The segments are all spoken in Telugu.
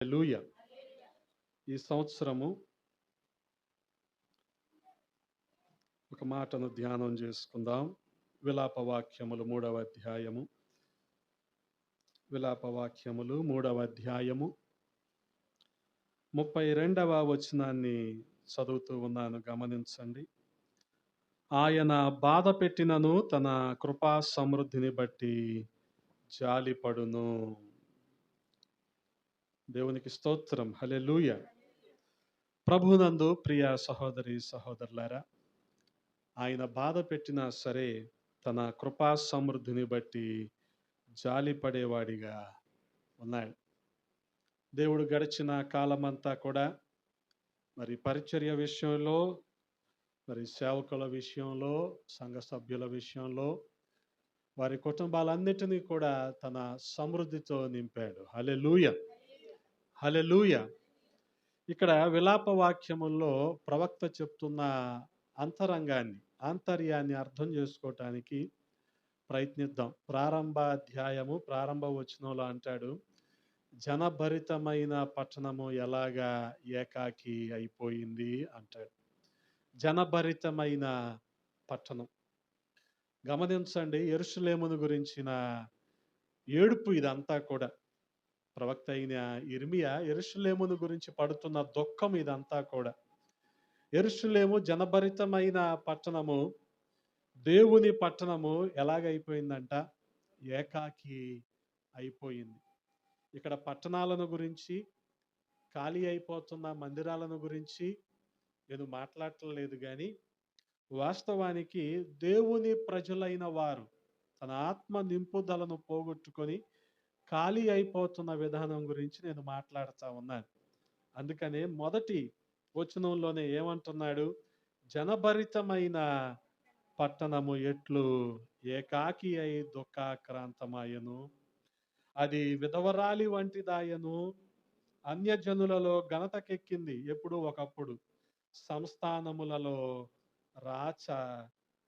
హల్లెలూయా! ఈ సంవత్సరము ఒక మాటను ధ్యానం చేసుకుందాం. విలాప వాక్యములు 3వ అధ్యాయము. విలాప వాక్యములు 3వ అధ్యాయము 32వ వచనాన్ని చదువుతూ ఉన్నాను, గమనించండి. ఆయన బాధ పెట్టినను తన కృపా సమృద్ధిని బట్టి జాలిపడును. దేవునికి స్తోత్రం. హల్లెలూయా! ప్రభువునందు ప్రియ సహోదరి సహోదరులారా, ఆయన బాధ పెట్టినా సరే తన కృపా సమృద్ధిని బట్టి జాలిపడేవాడిగా ఉన్నాడు. దేవుడు గడిచిన కాలమంతా కూడా మరి పరిచర్య విషయంలో, మరి సేవకుల విషయంలో, సంఘ సభ్యుల విషయంలో, వారి కుటుంబాలన్నిటినీ కూడా తన సమృద్ధితో నింపాడు. హల్లెలూయా! హల్లెలూయా! ఇక్కడ విలాప వాక్యముల్లో ప్రవక్త చెప్తున్న ఆంతర్యాన్ని అర్థం చేసుకోవటానికి ప్రయత్నిద్దాం. ప్రారంభ వచనంలో అంటాడు, జనభరితమైన పట్టణము ఎలాగా ఏకాకి అయిపోయింది అంటాడు. జనభరితమైన పట్టణం. గమనించండి, యెరూషలేమును గురించిన ఏడుపు ఇదంతా కూడా. ప్రవక్త అయిన యిర్మీయా యెరూషలేమును గురించి పడుతున్న దుఃఖం ఇదంతా కూడా. యెరూషలేము జనభరితమైన పట్టణము, దేవుని పట్టణము ఎలాగైపోయిందంట? ఏకాకి అయిపోయింది. ఇక్కడ పట్టణాలను గురించి, ఖాళీ అయిపోతున్న మందిరాలను గురించి నేను మాట్లాడటం లేదు, కానీ వాస్తవానికి దేవుని ప్రజలైన వారు తన ఆత్మ నింపుదలను పోగొట్టుకొని ఖాళీ అయిపోతున్న విధానం గురించి నేను మాట్లాడుతూ ఉన్నాను. అందుకనే మొదటి వచనంలోనే ఏమంటున్నాడు? జనభరితమైన పట్టణము ఎట్లు ఏకాకి అయి దుఃఖాక్రాంతమాయను, అది విధవరాలి వంటిదాయను, అన్యజనులలో ఘనతకెక్కింది. ఎప్పుడు ఒకప్పుడు సంస్థానములలో రాచ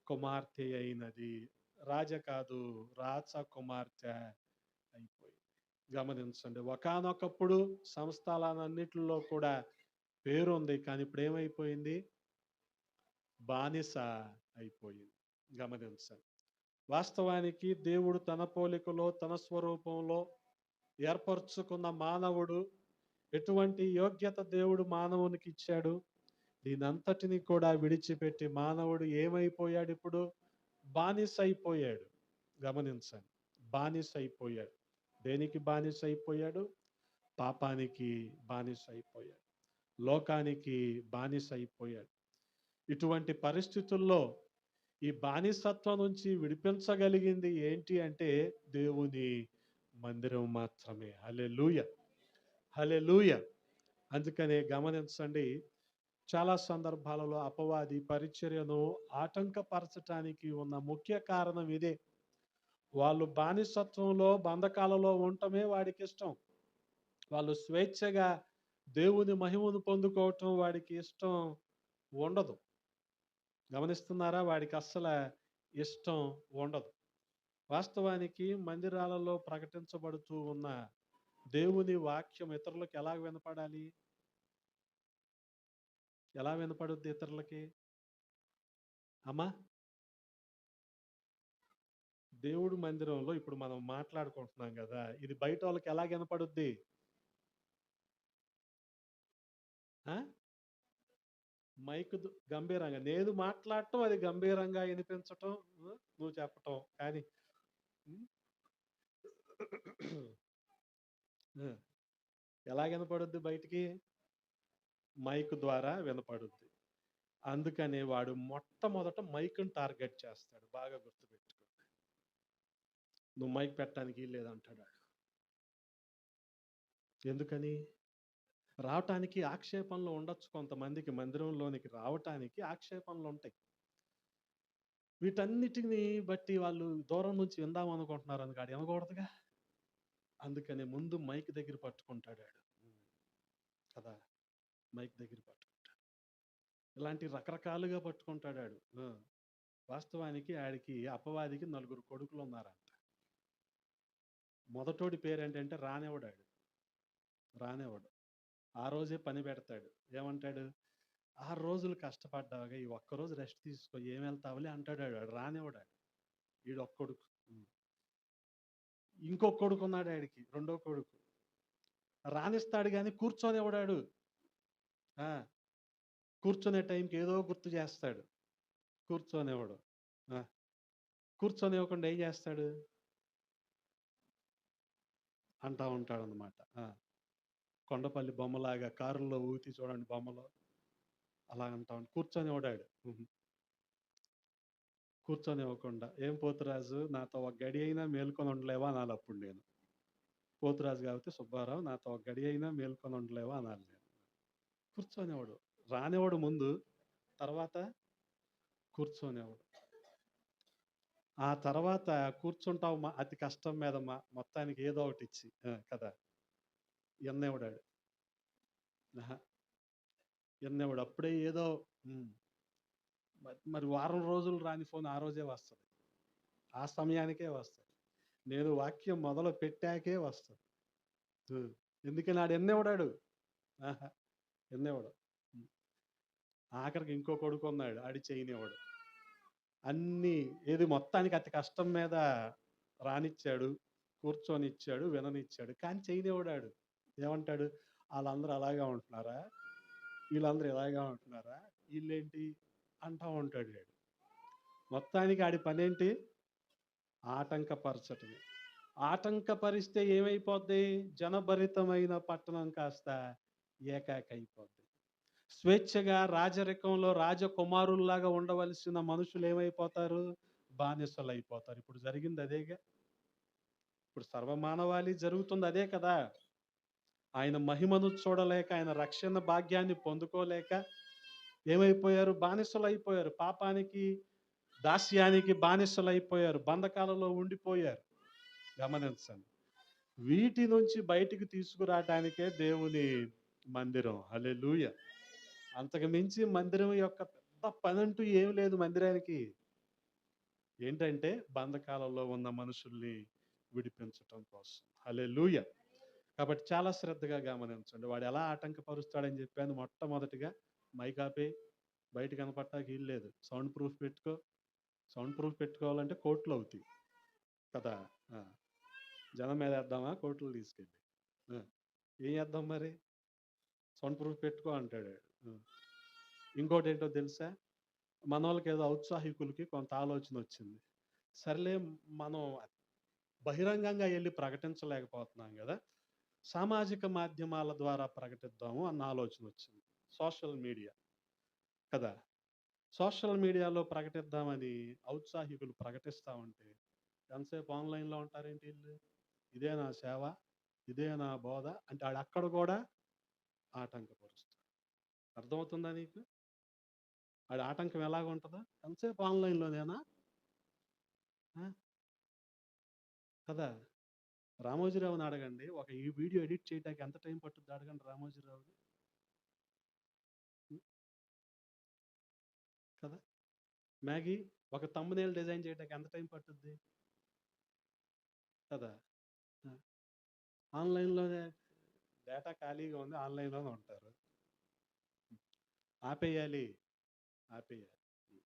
కుమార్తె అయినది. రాజ కాదు, రాచ కుమార్తె అయిపోయింది. గమనించండి, ఒకానొకప్పుడు సంస్థలన్నిటిలో కూడా పేరుంది, కానీ ఇప్పుడు ఏమైపోయింది? బానిస అయిపోయింది. గమనించండి, వాస్తవానికి దేవుడు తన పోలికలో, తన స్వరూపంలో ఏర్పరచుకున్న మానవుడు, ఎటువంటి యోగ్యత దేవుడు మానవునికి ఇచ్చాడు? దీనంతటిని కూడా విడిచిపెట్టి మానవుడు ఏమైపోయాడు? ఇప్పుడు బానిస అయిపోయాడు. గమనించండి, బానిస అయిపోయాడు. దేనికి బానిస అయిపోయాడు? పాపానికి బానిస అయిపోయాడు, లోకానికి బానిస అయిపోయాడు. ఇటువంటి పరిస్థితుల్లో ఈ బానిసత్వం నుంచి విడిపించగలిగింది ఏంటి అంటే దేవుని మందిరం మాత్రమే. హల్లెలూయా! హల్లెలూయా! అందుకనే గమనించండి, చాలా సందర్భాలలో అపవాది పరిచర్యను ఆటంకపరచటానికి ఉన్న ముఖ్య కారణం ఇదే. వాళ్ళు బానిసత్వంలో, బంధకాలలో ఉండటమే వాడికి ఇష్టం. వాళ్ళు స్వేచ్ఛగా దేవుని మహిమను పొందుకోవటం వాడికి ఇష్టం ఉండదు. గమనిస్తున్నారా? వాడికి అస్సలు ఇష్టం ఉండదు. వాస్తవానికి మందిరాలలో ప్రకటించబడుతూ ఉన్న దేవుని వాక్యం ఇతరులకు ఎలా వినపడాలి? ఎలా వినపడుద్ది ఇతరులకి? అమ్మా, దేవుడు మందిరంలో ఇప్పుడు మనం మాట్లాడుకుంటున్నాం కదా, ఇది బయట వాళ్ళకి ఎలా వినపడుద్ది? ఆ? మైక్ గంభీరంగా నేను మాట్లాడటం, అది గంభీరంగా వినిపించటం, నువ్వు చెప్పటం, కానీ ఎలా వినపడుద్ది బయటికి? మైక్ ద్వారా వినపడుద్ది. అందుకనే వాడు మొట్టమొదట మైక్ని టార్గెట్ చేస్తాడు. బాగా గుర్తుపెట్టుకో. నువ్వు మైక్ పెట్టడానికి లేదంటాడు. ఎందుకని? రావటానికి ఆక్షేపణలు ఉండొచ్చు. కొంతమందికి మందిరంలోనికి రావటానికి ఆక్షేపణలు ఉంటాయి. వీటన్నిటిని బట్టి వాళ్ళు దూరం నుంచి విందాం అనుకుంటున్నారు అని కాదు, వినకూడదుగా. అందుకని ముందు మైక్ దగ్గర పట్టుకుంటాడు కదా, మైక్ దగ్గర పట్టుకుంటాడు. ఇలాంటి రకరకాలుగా పట్టుకుంటాడు. వాస్తవానికి ఆడికి, అపవాదికి 4 కొడుకులు ఉన్నారంట. మొదటోడి పేరేంటంటే రానివ్వడాడు. రానివ్వడు. ఆ రోజే పని పెడతాడు. ఏమంటాడు? 6 రోజులు కష్టపడ్డావుగా, ఈ ఒక్కరోజు రెస్ట్ తీసుకో, ఏం వెళ్తావులే అంటాడాడు. ఆడు రానివ్వడాడు. ఈడొక్కడుకు. హ్మ్. ఇంకో కొడుకున్నాడు ఆడికి. రెండో కొడుకు. రానిస్తాడు గాని కూర్చోనివ్వడాడు. ఆ! కూర్చునే టైంకి ఏదో గుర్తు చేస్తాడు. కూర్చోనివ్వడు. ఆ! కూర్చోనివ్వకుండా ఏం చేస్తాడు? అంటా ఉంటాడనమాట. ఆ! కొండపల్లి బొమ్మలాగా కారులో ఊగుతీ చూడండి బొమ్మలో. అలా అంటా కూర్చోనివ్వడాడు. హుహు. కూర్చోనివ్వకుండా, "ఏం పోతురాజు నాతో ఒక గడి అయినా మేలుకొని ఉండలేవా?" అనాలప్పుడు నేను. పోతురాజు కాబట్టి సుబ్బారావు నాతో ఒక గడి అయినా మేలుకొని ఉండలేవా అనాలి నేను. కూర్చోనివ్వడు. రానివ్వడు ముందు, తర్వాత కూర్చోనివ్వడు. ఆ తర్వాత కూర్చుంటావు అతి కష్టం మీద మొత్తానికి ఏదో ఒకటిచ్చి. ఆ! కదా! ఇయ్యనివ్వడాడు. అహా! ఇయ్యనివ్వడు. అప్పుడే ఏదో హ్మ్. మరి వారం రోజులు రాని ఫోన్ ఆ రోజే వస్తది. ఆ సమయానికే వస్తది. నేను వాక్యం మొదలు పెట్టాకే వస్తది. హ్మ్. ఎందుకని ఆడు ఇన్నివ్వడాడు. ఆహా! ఇన్నివ్వడు. హ్మ్. ఆఖరికి ఇంకో కొడుకున్నాడు. ఆడు చేయనివ్వడు. అన్నీ ఏది మొత్తానికి అతి కష్టం మీద రానిచ్చాడు, కూర్చొనిచ్చాడు, విననిచ్చాడు. కానీ చేయనివ్వడాడు. ఏమంటాడు? ఆళ్ళందరూ అలాగే ఉంటున్నారా? ఈళ్ళందరూ ఇలాగే ఉంటున్నారా? ఈళ్ళేంటి? అంటా ఉంటాడు ఆడు. మొత్తానికి ఆడి పనేంటి? ఆటంకపరచటమే. ఆటంకపరిస్తే ఏమైపోద్ది? జనభరితమైన పట్టణం కాస్త ఏకాకైపోద్ది. స్వేచ్ఛగా రాజరికంలో రాజకుమారుల్లాగా ఉండవలసిన మనుషులేమైపోతారు? బానిసలైపోతారు. ఇప్పుడు జరిగింది అదేగా. ఇప్పుడు సర్వమానవాళి జరుగుతుంది అదే కదా! ఆయన మహిమను చూడలేక, ఆయన రక్షణ భాగ్యాన్ని పొందుకోలేక ఏమైపోయారు? బానిసలైపోయారు. పాపానికి, దాస్యానికి బానిసలైపోయారు. బంధకాలలో ఉండిపోయారు. గమనించండి. వీటి నుంచి బయటికి తీసుకురాటానికే దేవుని మందిరం. హల్లెలూయా! అంతకు మించి మందిరం యొక్క పెద్ద పనంటూ ఏమి లేదు మందిరానికి. ఏంటంటే బంధకాలలో ఉన్న మనుషుల్ని విడిపించటం కోసం. హల్లెలూయా! కాబట్టి చాలా శ్రద్ధగా గమనించండి. వాడు ఎలా ఆటంకపరుస్తాడని చెప్పాను. మొట్టమొదటిగా మైక్ ఆపేయి. బయట కనపడటానికి వీల్లేదు. సౌండ్ ప్రూఫ్ పెట్టుకో. సౌండ్ ప్రూఫ్ పెట్టుకోవాలంటే కోట్లవుతాయి. కదా! ఆ! జనం మీదేద్దామా కోట్లు తీసుకెళ్ళి. ఆ! ఏం చేద్దాం మరి? సౌండ్ ప్రూఫ్ పెట్టుకో అంటాడు. హ్మ్. ఇంకోటేంటో తెలుసా? మనోళ్ళకేదో ఔత్సాహికులకి కొంత ఆలోచనొచ్చింది. సర్లే మనం బహిరంగంగా ఎళ్లి ప్రకటించలేకపోతున్నాం గదా! సామాజిక మాధ్యమాల ద్వారా ప్రకటిద్దాము అన్న ఆలోచనొచ్చింది. సోషల్ మీడియా కదా! సోషల్ మీడియాలో ప్రకటిద్దామని ఔత్సాహికులు ప్రకటిస్తా ఉంటే, ఎంతసేపు ఆన్‌లైన్‌లో ఉంటారేంటి ఈళ్ళు? ఇదే నా సేవ, ఇదే నా బోధ అంటే ఆడక్కడ గూడా ఆటంకపరుస్తాడు. అర్థమవుతుందా నీకు? ఆడి ఆటంకం ఎలాగుంటదో? ఎంతసేపు ఆన్‌లైన్‌లోనేనా? ఆ! కదా! రామోజీరావుని అడగండి. ఒక ఈ వీడియో ఎడిట్ చేయడానికి ఎంత టైం పట్టుద్దో అడగండి రామోజీరావుని. హ్మ్. కదా! మ్యాగీ ఒక థంబ్‌నెయిల్ డిజైన్ చేయడానికి ఎంత టైం పట్టుద్ది? కదా! ఆ! ఆన్‌లైన్‌లోనే డేటా ఖాళీగా ఉంది. ఆన్‌లైన్‌లోనే ఉంటారు. ఆపేయాలి. ఆపేయాలి. హ్మ్.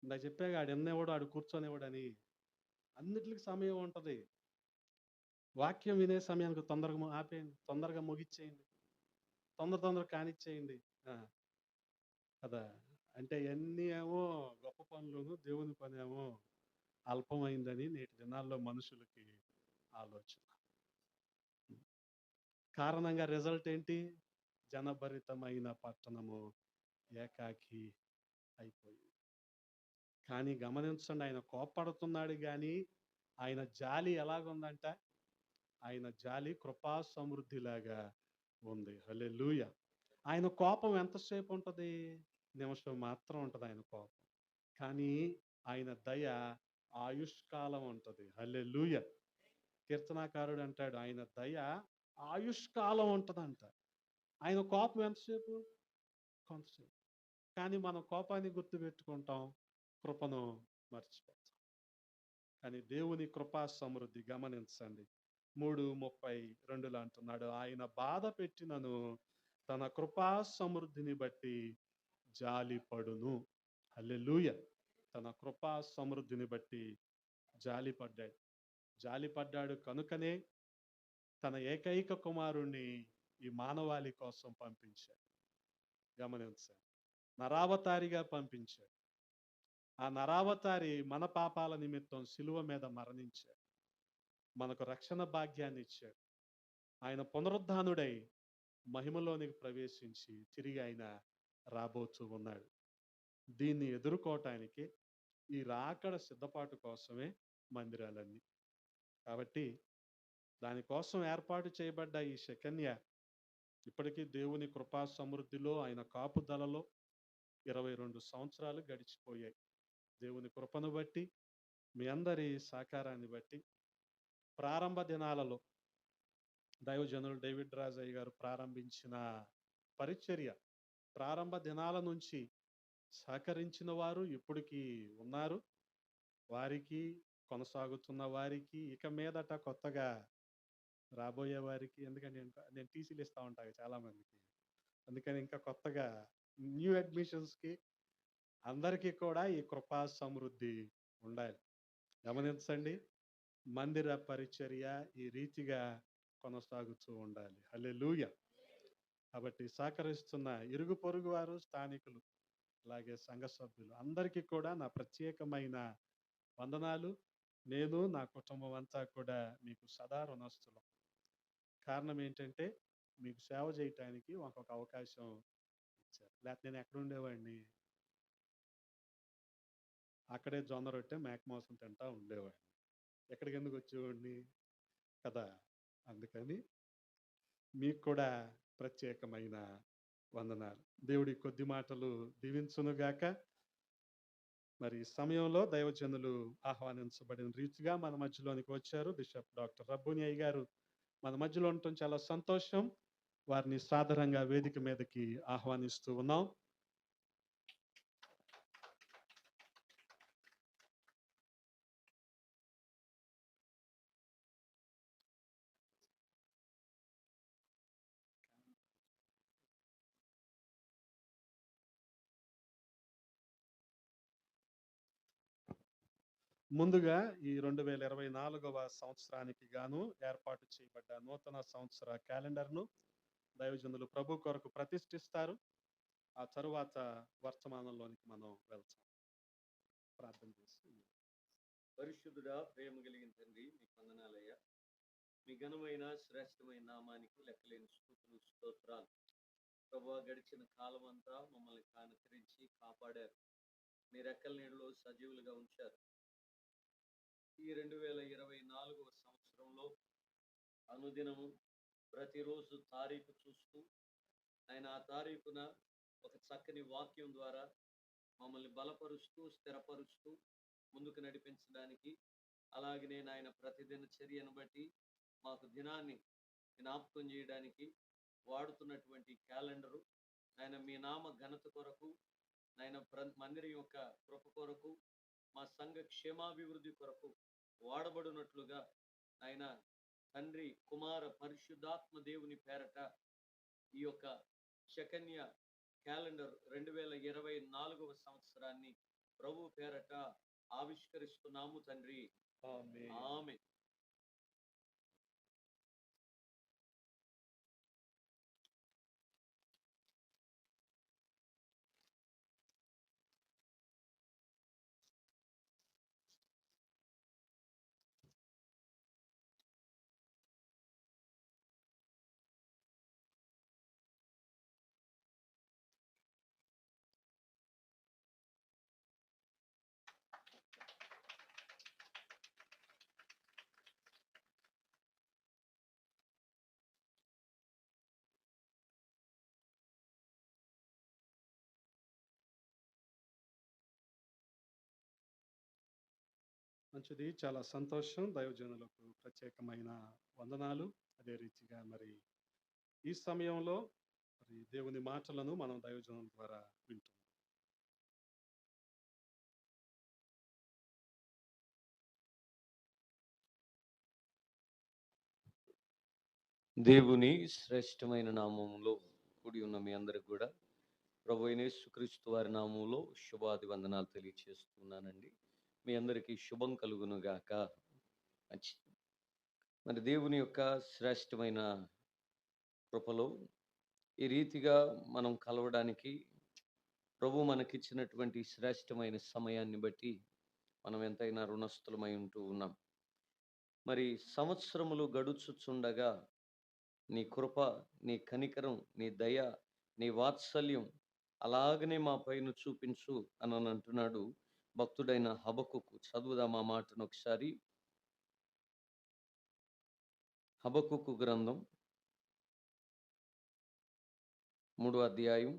ఇందాక చెప్పాగా ఆడు ఇన్నివ్వడు, ఆడు కూర్చొనివ్వడని. అన్నిట్లికి సమయం ఉంటది. వాక్యం వినే సమయానికి తొందరగా ఆపేయండి. తొందరగా ముగిచ్చేయండి. తొందరగా కానిచ్చేయండి. ఆ! కదా! అంటే ఇయన్నీ ఏమో గొప్ప పనులును, దేవుని పనేమో అల్పమైందని నేటి దినాల్లో మనుషులకి ఆలోచన. హ్మ్. కారణంగా రిజల్ట్ ఏంటి? జనభరితమైన పట్టణము ఏకాకి అయిపోయింది. కానీ గమనించండి ఆయన కోప్పడుతున్నాడు గానీ, ఆయన జాలి ఎలాగుందంట? ఆయన జాలి కృపా సమృద్ధిలాగా ఉంది. హల్లెలూయా! ఆయన కోపం ఎంతసేపు ఉంటది? నిమిషం మాత్రం ఉంటది ఆయన కోపం. కానీ ఆయన దయ ఆయుష్కాలం ఉంటది. హల్లెలూయా! కీర్తనాకారుడు అంటాడు ఆయన దయ ఆయుష్కాలం ఉంటదంట. ఆయన కోపం ఎంతసేపు? కొంతసేపు. కానీ మనం కోపాన్ని గుర్తుపెట్టుకుంటాం. కృపను మర్చిపోతాం. కానీ దేవుని కృపా సమృద్ధి గమనించండి. 3:32 అంటున్నాడు. ఆయన బాధ పెట్టినను తన కృపా సమృద్ధిని బట్టి జాలిపడును. హల్లెలూయా! తన కృపా సమృద్ధిని బట్టి జాలిపడ్డాడు. జాలిపడ్డాడు కనుకనే తన ఏకైక కుమారుణ్ణి ఈ మానవాళి కోసం పంపించాడు. గమనించాలి. నరావతారిగా పంపించాడు. ఆ నరావతారి మన పాపాల నిమిత్తం సిలువ మీద మరణించాడు. మనకు రక్షణ భాగ్యాన్ని ఇచ్చాడు. ఆయన పునరుద్ధానుడై మహిమలోనికి ప్రవేశించి తిరిగి ఆయన రాబోతూ ఉన్నాడు. దీన్ని ఎదుర్కోవటానికి ఈ రాకడ సిద్ధపాటు కోసమే మందిరాలన్నీ. కాబట్టి దానికోసం ఏర్పాటు చేయబడ్డ ఈ శకన్య ఇప్పటికీ దేవుని కృపా సమృద్ధిలో ఆయన కాపుదలలో 22 సంవత్సరాలు గడిచిపోయాయి. దేవుని కృపను బట్టి, మీ అందరి సహకారాన్ని బట్టి ప్రారంభ దినాలలో దైవజనులు డేవిడ్ రాజయ్య గారు ప్రారంభించిన పరిచర్య ప్రారంభ దినాల నుంచి సహకరించిన వారు ఇప్పటికీ ఉన్నారు. వారికి, కొనసాగుతున్న వారికి, ఇక మీదట కొత్తగా రాబోయే వారికి, ఎందుకంటే నేను టీసీలు ఇస్తా ఉంటాను చాలా మందికి, అందుకని ఇంకా కొత్తగా న్యూ అడ్మిషన్స్కి అందరికీ కూడా ఈ కృపా సమృద్ధి ఉండాలి. గమనించండి, మందిర పరిచర్య ఈ రీతిగా కొనసాగుతూ ఉండాలి. హల్లెలూయా! కాబట్టి సహకరిస్తున్న ఇరుగు పొరుగు వారు, స్థానికులు, అలాగే సంఘ సభ్యులు అందరికీ కూడా నా ప్రత్యేకమైన వందనాలు. నేను, నా కుటుంబం అంతా కూడా మీకు సదా రుణస్తులం. కారణం ఏంటంటే మీకు సేవ చేయటానికి ఒక అవకాశం ఇచ్చారు. లేకపోతే నేను ఎక్కడ ఉండేవాడిని? అక్కడే జొన్న రొట్టె మేక మాంసం తింటా ఉండేవాడిని. ఎక్కడికి ఎందుకు వచ్చేవాడిని కదా. అందుకని మీకు కూడా ప్రత్యేకమైన వందనాలు. దేవుడి కొద్ది మాటలు దీవించునుగాక. మరి ఈ సమయంలో దైవజనులు ఆహ్వానించబడిన రీతిగా మన మధ్యలోనికి వచ్చారు. బిషప్ డాక్టర్ రబ్బూని అయ్య గారు మన మధ్యలో ఉండటం చాలా సంతోషం. వారిని సాదరంగా వేదిక మీదకి ఆహ్వానిస్తూ ఉన్నాం. ముందుగా ఈ 2024వ సంవత్సరానికి గాను ఏర్పాటు చేయబడ్డ నూతన సంవత్సర క్యాలెండర్ను దైవజనులు ప్రభు కొరకు ప్రతిష్ఠిస్తారు. ఆ తరువాత వర్తమానంలోనికి మనం వెళ్తాం. ప్రార్థన చేసి. పరిశుద్ధుడా, ప్రేమ కలిగిన తండ్రి, మీకు వందనాలయ్యా. మీ ఘనమైన శ్రేష్టమైన నామానికి లెక్కలేని స్తుతులు, స్తోత్రాలు. ప్రభువా, గడిచిన కాలం అంతా మమ్మల్ని కనికరించి కాపాడారు. మీ రెక్కల నీడలో సజీవులుగా ఉంచారు. ఈ 2024వ సంవత్సరంలో అనుదినము ప్రతిరోజు తారీఖు చూస్తూ ఆయన ఆ తారీఖున ఒక చక్కని వాక్యం ద్వారా మమ్మల్ని బలపరుస్తూ, స్థిరపరుస్తూ ముందుకు నడిపించడానికి, అలాగనే నాయన ప్రతిదిన చర్యను బట్టి మాకు దినాన్ని జ్ఞాపకం చేయడానికి వాడుతున్నటువంటి క్యాలెండరు ఆయన మీ నామ ఘనత కొరకు, ఆయన మందిరం యొక్క కృప కొరకు, మా సంఘ క్షేమాభివృద్ధి కొరకు వాడబడినట్లుగా ఆయన తండ్రి, కుమార, పరిశుద్ధాత్మ దేవుని పేరట ఈ యొక్క శకన్య క్యాలెండర్ 2024వ సంవత్సరాన్ని ప్రభు పేరట ఆవిష్కరిస్తున్నాము తండ్రి. ఆమేన్. మంచిది, చాలా సంతోషం. దైవజనులకు ప్రత్యేకమైన వందనాలు. అదే రీతిగా మరి ఈ సమయంలో మరి దేవుని మాటలను మనం దైవజనుల ద్వారా వింటున్నాం. దేవుని శ్రేష్టమైన నామములో కూడి ఉన్న మీ అందరికి కూడా ప్రభు అయిన యేసుక్రీస్తు వారి నామములో శుభాది వందనాలు తెలియచేస్తున్నానండి. మీ అందరికీ శుభం కలుగును గాక. మరి దేవుని యొక్క శ్రేష్టమైన కృపలో ఈ రీతిగా మనం కలవడానికి ప్రభు మనకిచ్చినటువంటి శ్రేష్టమైన సమయాన్ని బట్టి మనం ఎంతైనా రుణస్థులమై ఉంటూ ఉన్నాం. మరి సంవత్సరములు గడుచుచుండగా నీ కృప, నీ కనికరం, నీ దయ, నీ వాత్సల్యం అలాగనే మా పైన చూపించు అని అంటున్నాడు భక్తుడైన హబక్కుకు. చదువుదాం ఆ మాటను ఒకసారి. హబక్కుకు గ్రంథం 3వ అధ్యాయం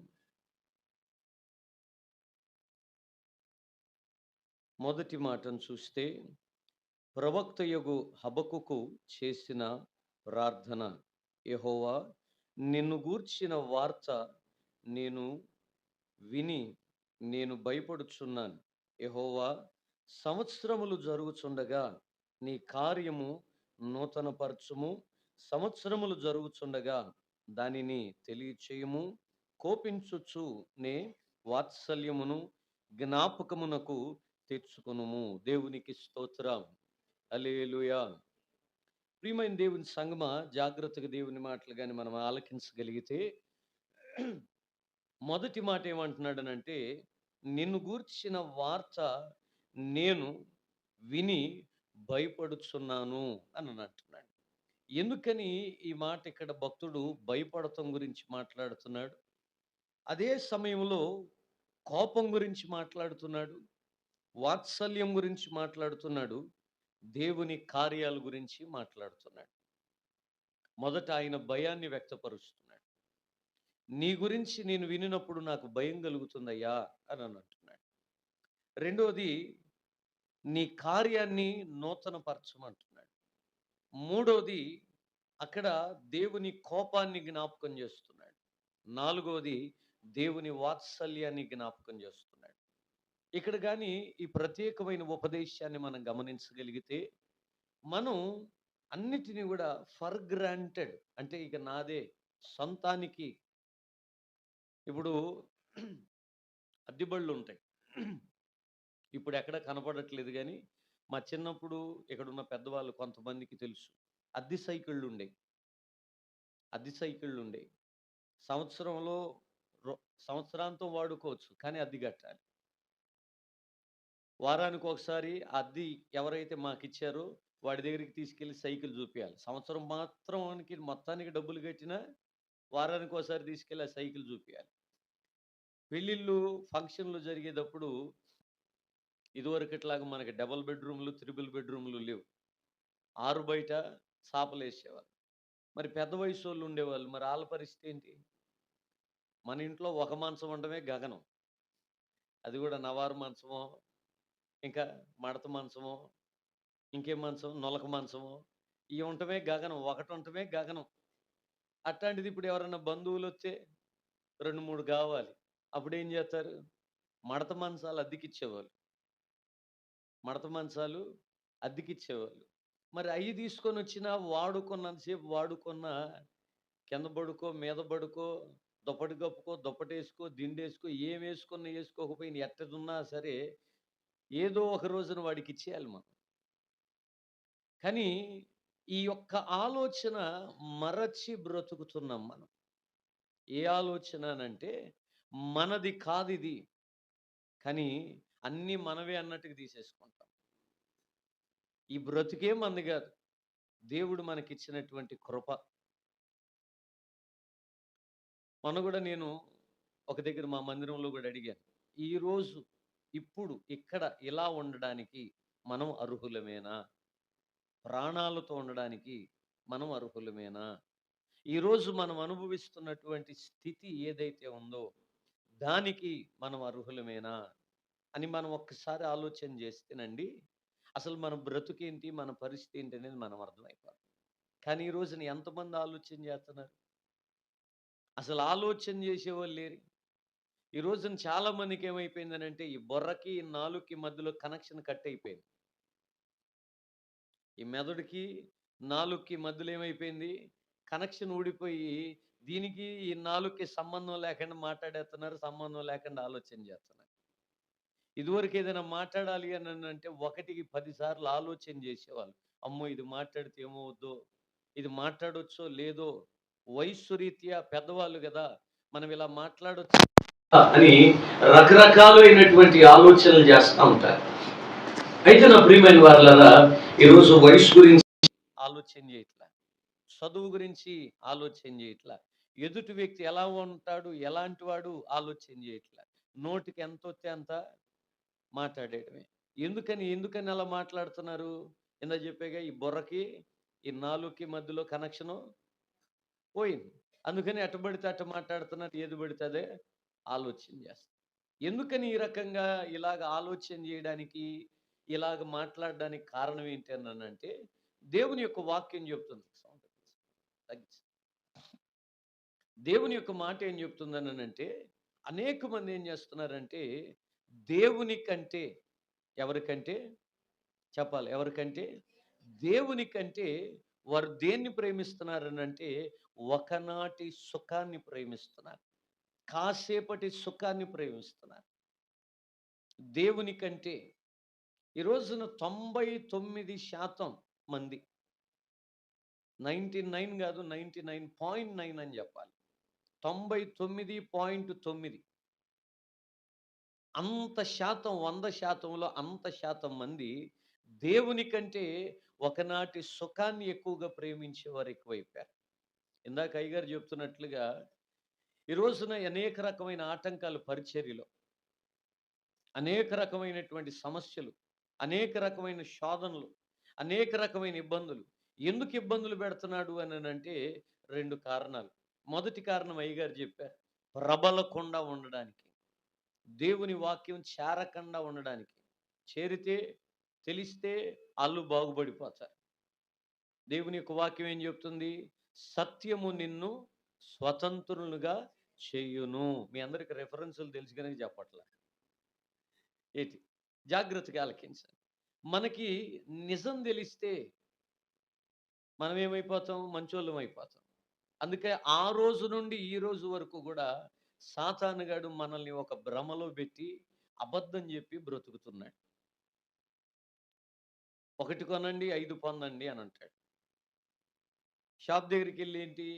మొదటి మాటను చూస్తే, ప్రవక్తయగు హబక్కుకు చేసిన ప్రార్థన. యెహోవా, నిన్ను గూర్చిన వార్త నేను విని నేను భయపడుచున్నాను. యెహోవా, సంవత్సరములు జరుగుచుండగా నీ కార్యము నూతనపరచుము. సంవత్సరములు జరుగుచుండగా దానిని తెలియచేయము. కోపించుచు నే వాత్సల్యమును జ్ఞాపకమునకు తెచ్చుకొనుము. దేవునికి స్తోత్రం. హల్లెలూయా. ప్రియమైన దేవుని సంగమా, జాగ్రత్తగా దేవుని మాటలు కానీ మనం ఆలకించగలిగితే, మొదటి మాట ఏమంటున్నాడనంటే, నిన్ను గూర్చిన వార్త నేను విని భయపడుచున్నాను అని అంటున్నాడు. ఎందుకని ఈ మాట ఇక్కడ భక్తుడు భయపడటం గురించి మాట్లాడుతున్నాడు? అదే సమయంలో కోపం గురించి మాట్లాడుతున్నాడు, వాత్సల్యం గురించి మాట్లాడుతున్నాడు, దేవుని కార్యాల గురించి మాట్లాడుతున్నాడు. మొదట ఆయన భయాన్ని వ్యక్తపరుస్తున్నాడు. నీ గురించి నేను వినినప్పుడు నాకు భయం కలుగుతుందయ్యా అని అంటున్నాడు. రెండోది, నీ కార్యాన్ని నూతనపరచమంటున్నాడు. మూడోది, అక్కడ దేవుని కోపాన్ని జ్ఞాపకం చేస్తున్నాడు. నాలుగోది, దేవుని వాత్సల్యాన్ని జ్ఞాపకం చేస్తున్నాడు. ఇక్కడ కానీ ఈ ప్రత్యేకమైన ఉపదేశాన్ని మనం గమనించగలిగితే, మనం అన్నిటినీ కూడా ఫర్ గ్రాంటెడ్, అంటే ఇక నాదే, సొంతానికి. ఇప్పుడు అద్దెబళ్ళు ఉంటాయి, ఇప్పుడు ఎక్కడ కనపడట్లేదు కానీ మా చిన్నప్పుడు ఇక్కడున్న పెద్దవాళ్ళు కొంతమందికి తెలుసు. అద్దె సైకిళ్ళు ఉండేవి. అద్దె సైకిళ్ళు ఉండేవి. సంవత్సరంలో సంవత్సరాంతం వాడుకోవచ్చు, కానీ అద్దె కట్టాలి. వారానికి ఒకసారి అద్దె ఎవరైతే మాకు ఇచ్చారో వాడి దగ్గరికి తీసుకెళ్లి సైకిల్ చూపించాలి. సంవత్సరం మాత్రానికి మొత్తానికి డబ్బులు కట్టినా వారానికి ఒకసారి తీసుకెళ్ళి ఆ సైకిల్ చూపించాలి. పెళ్ళిళ్ళు, ఫంక్షన్లు జరిగేటప్పుడు ఇదివరకట్లాగా మనకి డబుల్ బెడ్రూమ్లు, త్రిబుల్ బెడ్రూమ్లు లేవు. 6 బయట చాపలు వేసేవాళ్ళు. మరి పెద్ద వయసు వాళ్ళు ఉండేవాళ్ళు, మరి వాళ్ళ పరిస్థితి ఏంటి? మన ఇంట్లో ఒక మంచం ఉండమే గగనం. అది కూడా నవారు మంచమో, ఇంకా మడత మంచమో, ఇంకేం మంచం, నొలక మంచమో, ఇవి ఉండటమే గగనం. ఒకటి ఉండటమే గగనం. అట్లాంటిది ఇప్పుడు ఎవరన్నా బంధువులు వస్తే 2, 3 కావాలి. అప్పుడు ఏం చేస్తారు? మడత మంచాలు అద్దెకిచ్చేవాళ్ళు. మడత మంచాలు అద్దెకిచ్చేవాళ్ళు. మరి అవి తీసుకొని వచ్చినా వాడుకున్నంతసేపు వాడుకున్న, కింద పడుకో, మీద పడుకో, దుప్పటి కప్పుకో, దుప్పటేసుకో, దిండేసుకో, ఏం వేసుకున్నా వేసుకోకపోయినా ఎట్టదున్నా సరే ఏదో ఒక రోజున వాడికి ఇచ్చేయాలి మనం. కానీ ఈ యొక్క ఆలోచన మరచి బ్రతుకుతున్నాం మనం. ఏ ఆలోచన అనంటే, మనది కాదిది, కానీ అన్నీ మనవే అన్నట్టుగా తీసేసుకుంటాం. ఈ బ్రతుకే మనది కాదు, దేవుడు మనకిచ్చినటువంటి కృప. మొన్న కూడా నేను ఒక దగ్గర మా మందిరంలో కూడా అడిగాను, ఈరోజు ఇప్పుడు ఇక్కడ ఇలా ఉండడానికి మనం అర్హులమేనా? ప్రాణాలతో ఉండడానికి మనం అర్హులమేనా? ఈరోజు మనం అనుభవిస్తున్నటువంటి స్థితి ఏదైతే ఉందో దానికి మనం అర్హులమేనా అని మనం ఒక్కసారి ఆలోచన చేస్తేనండి, అసలు మన బ్రతుకేంటి, మన పరిస్థితి ఏంటి అనేది మనం అర్థమైపోతుంది. కానీ ఈ రోజున ఎంతమంది ఆలోచన చేస్తున్నారు? అసలు ఆలోచన చేసేవాళ్ళు లేరు. ఈ రోజున చాలా మందికి ఏమైపోయిందనంటే, ఈ బుర్రకి, నాలుకకి మధ్యలో కనెక్షన్ కట్ అయిపోయింది. ఈ మెదడుకి, నాలుకకి మధ్యలో ఏమైపోయింది? కనెక్షన్ ఊడిపోయి దీనికి ఈ నాలుగుకి సంబంధం లేకుండా మాట్లాడేస్తున్నారు, సంబంధం లేకుండా ఆలోచన చేస్తున్నారు. ఇదివరకు ఏదైనా మాట్లాడాలి అని అంటే ఒకటికి 10 సార్లు ఆలోచన చేసేవాళ్ళు. అమ్మో ఇది మాట్లాడితే ఏమవుద్దో, ఇది మాట్లాడొచ్చో లేదో, వయస్సు రీత్యా పెద్దవాళ్ళు కదా, మనం ఇలా మాట్లాడొచ్చు అని రకరకాలైనటువంటి ఆలోచనలు చేస్తూ ఉంటారు. అయితే నా ప్రియమైన వారులారా, ఈరోజు వయసు గురించి ఆలోచన చేయట్లా, చదువు గురించి ఆలోచన చేయట్లా, ఎదుటి వ్యక్తి ఎలా ఉంటాడు, ఎలాంటి వాడు ఆలోచన చేయట్లా, నోటికి ఎంత వస్తే అంత మాట్లాడేయడమే. ఎందుకని అలా మాట్లాడుతున్నారు? ఇందా చెప్పాగా, ఈ బుర్రకి ఈ నాలుగుకి మధ్యలో కనెక్షను పోయింది. అందుకని ఎటు పడితే అటు మాట్లాడుతున్నారు, ఏది పడితే అదే ఆలోచన చేస్తారు. ఎందుకని ఈ రకంగా ఇలాగ ఆలోచన చేయడానికి, ఇలాగ మాట్లాడడానికి కారణం ఏంటి అనంటే, దేవుని యొక్క వాక్యం చెప్తుంది. దేవుని యొక్క మాట ఏం చెప్తుందనంటే, అనేక మంది ఏం చేస్తున్నారంటే, దేవుని కంటే, ఎవరికంటే చెప్పాలి, ఎవరికంటే దేవుని కంటే వారు దేన్ని ప్రేమిస్తున్నారనంటే, ఒకనాటి సుఖాన్ని ప్రేమిస్తున్నారు, కాసేపటి సుఖాన్ని ప్రేమిస్తున్నారు. దేవుని కంటే ఈ రోజున 99% మంది, 99 కాదు 99.9 అని చెప్పాలి, 99.9 అంత శాతం, 100%లో అంత శాతం మంది దేవుని కంటే ఒకనాటి సుఖాన్ని ఎక్కువగా ప్రేమించేవారు ఎక్కువైపోయారు. ఇందాక అయ్యగారు చెప్తున్నట్లుగా ఈ రోజున అనేక రకమైన ఆటంకాలు పరిచర్యలో, అనేక రకమైనటువంటి సమస్యలు, అనేక రకమైన శోధనలు, అనేక రకమైన ఇబ్బందులు. ఎందుకు ఇబ్బందులు పెడుతున్నాడు అని అంటే 2 కారణాలు. మొదటి కారణం అయ్యగారు చెప్పారు, ప్రబలకుండా ఉండడానికి, దేవుని వాక్యం చేరకుండా ఉండడానికి. చేరితే, తెలిస్తే వాళ్ళు బాగుపడిపోతారు. దేవుని యొక్క వాక్యం ఏం చెప్తుంది? సత్యము నిన్ను స్వతంత్రులుగా చేయును. మీ అందరికి రెఫరెన్సులు తెలుసు కనుక చెప్పట్లా, ఏంటి జాగ్రత్తగా ఆలకించాలి. మనకి నిజం తెలిస్తే మనం ఏమైపోతాం? మంచోళ్ళం అయిపోతాం. అందుకే ఆ రోజు నుండి ఈ రోజు వరకు కూడా సాతానుగాడు మనల్ని ఒక భ్రమలో పెట్టి అబద్ధం చెప్పి బ్రతుకుతున్నాడు. 1 కొనండి 5 పొందండి అని అంటాడు. షాప్ దగ్గరికి వెళ్ళి ఏంటి,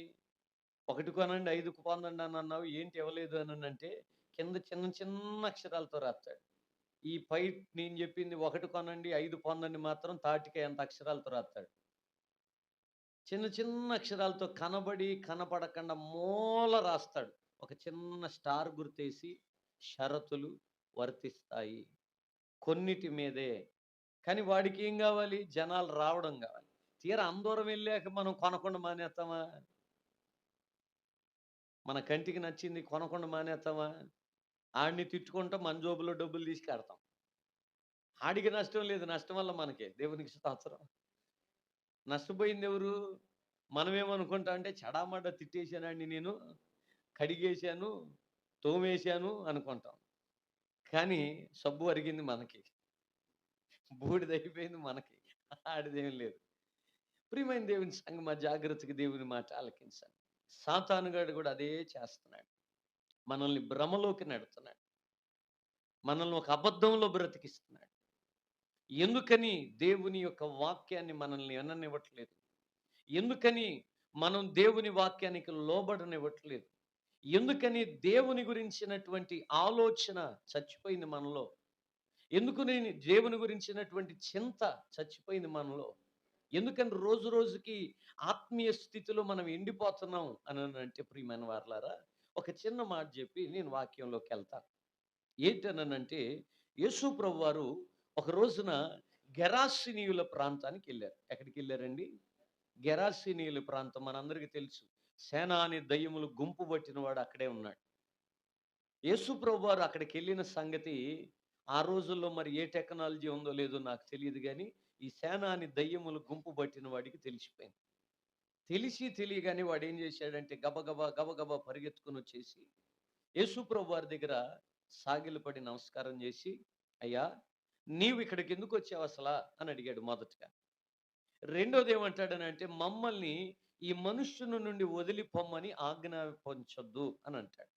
1 కొనండి 5 పొందండి అని అన్నావు, ఏంటి ఇవ్వలేదు అని అంటే కింద చిన్న చిన్న అక్షరాలతో రాస్తాడు. ఈ పై నేను చెప్పింది 1 కొనండి 5 పొందండి మాత్రం తాటికే ఎంత అక్షరాలతో రాస్తాడు. చిన్న చిన్న అక్షరాలతో కనబడి కనపడకుండా మూల రాస్తాడు. ఒక చిన్న స్టార్ గుర్తేసి షరతులు వర్తిస్తాయి కొన్నిటి మీదే. కానీ వాడికి ఏం కావాలి? జనాలు రావడం కావాలి. తీరా అందూరం వెళ్ళాక మనం కొనకుండా మానేస్తామా? మన కంటికి నచ్చింది కొనకుండా మానేస్తామా? ఆడిని తిట్టుకుంటాం, మన జోబులో డబ్బులు తీసుకెడతాం. ఆడికి నష్టం లేదు, నష్టం వల్ల మనకే. దేవునికి స్తోత్రం. నష్టపోయింది ఎవరు? మనమేమనుకుంటా అంటే చడామడా తిట్టేసానండి, నేను కడిగేశాను, తోమేశాను అనుకుంటాం. కానీ సబ్బు అరిగింది మనకి, బూడిదైపోయింది మనకి, ఆడిదేం లేదు. ప్రియమైన దేవుని సంగమా, జాగ్రత్తగా దేవుని మాట ఆలకించాలి. సాతానుగాడు కూడా అదే చేస్తున్నాడు. మనల్ని భ్రమలోకి నెడుతున్నాడు, మనల్ని ఒక అబద్ధంలో బ్రతికిస్తున్నాడు. ఎందుకని దేవుని యొక్క వాక్యాన్ని మనల్ని విననివ్వట్లేదు? ఎందుకని మనం దేవుని వాక్యానికి లోబడనివ్వట్లేదు? ఎందుకని దేవుని గురించినటువంటి ఆలోచన చచ్చిపోయింది మనలో? ఎందుకు నేను దేవుని గురించినటువంటి చింత చచ్చిపోయింది మనలో? ఎందుకని రోజు రోజుకి ఆత్మీయ స్థితిలో మనం ఎండిపోతున్నాం అని అంటే, ప్రియమైన వారలారా, ఒక చిన్న మాట చెప్పి నేను వాక్యంలోకి వెళ్తాను. ఏంటనంటే, యేసు ప్రభు వారు ఒక రోజున గెరాసినీయుల ప్రాంతానికి వెళ్ళారు. ఎక్కడికి వెళ్ళారండి? గెరాసినీయుల ప్రాంతం మనందరికీ తెలుసు. సేనాని దయ్యములు గుంపు పట్టిన వాడు అక్కడే ఉన్నాడు. యేసు ప్రభు వారు అక్కడికి వెళ్ళిన సంగతి ఆ రోజుల్లో మరి ఏ టెక్నాలజీ ఉందో లేదో నాకు తెలియదు, కానీ ఈ సేనాని దయ్యములు గుంపు పట్టిన వాడికి తెలిసిపోయింది. తెలియగానే వాడు ఏం చేశాడంటే గబగబా గబగబా పరిగెత్తుకుని వచ్చేసి యేసు ప్రభు వారి దగ్గర సాగిలపడి నమస్కారం చేసి, అయ్యా నీవు ఇక్కడికి ఎందుకు వచ్చావు అసలా అని అడిగాడు మొదటగా. రెండోది ఏమంటాడనంటే, మమ్మల్ని ఈ మనుష్యుని నుండి వదిలి పొమ్మని ఆజ్ఞాపించొద్దు అని అంటాడు.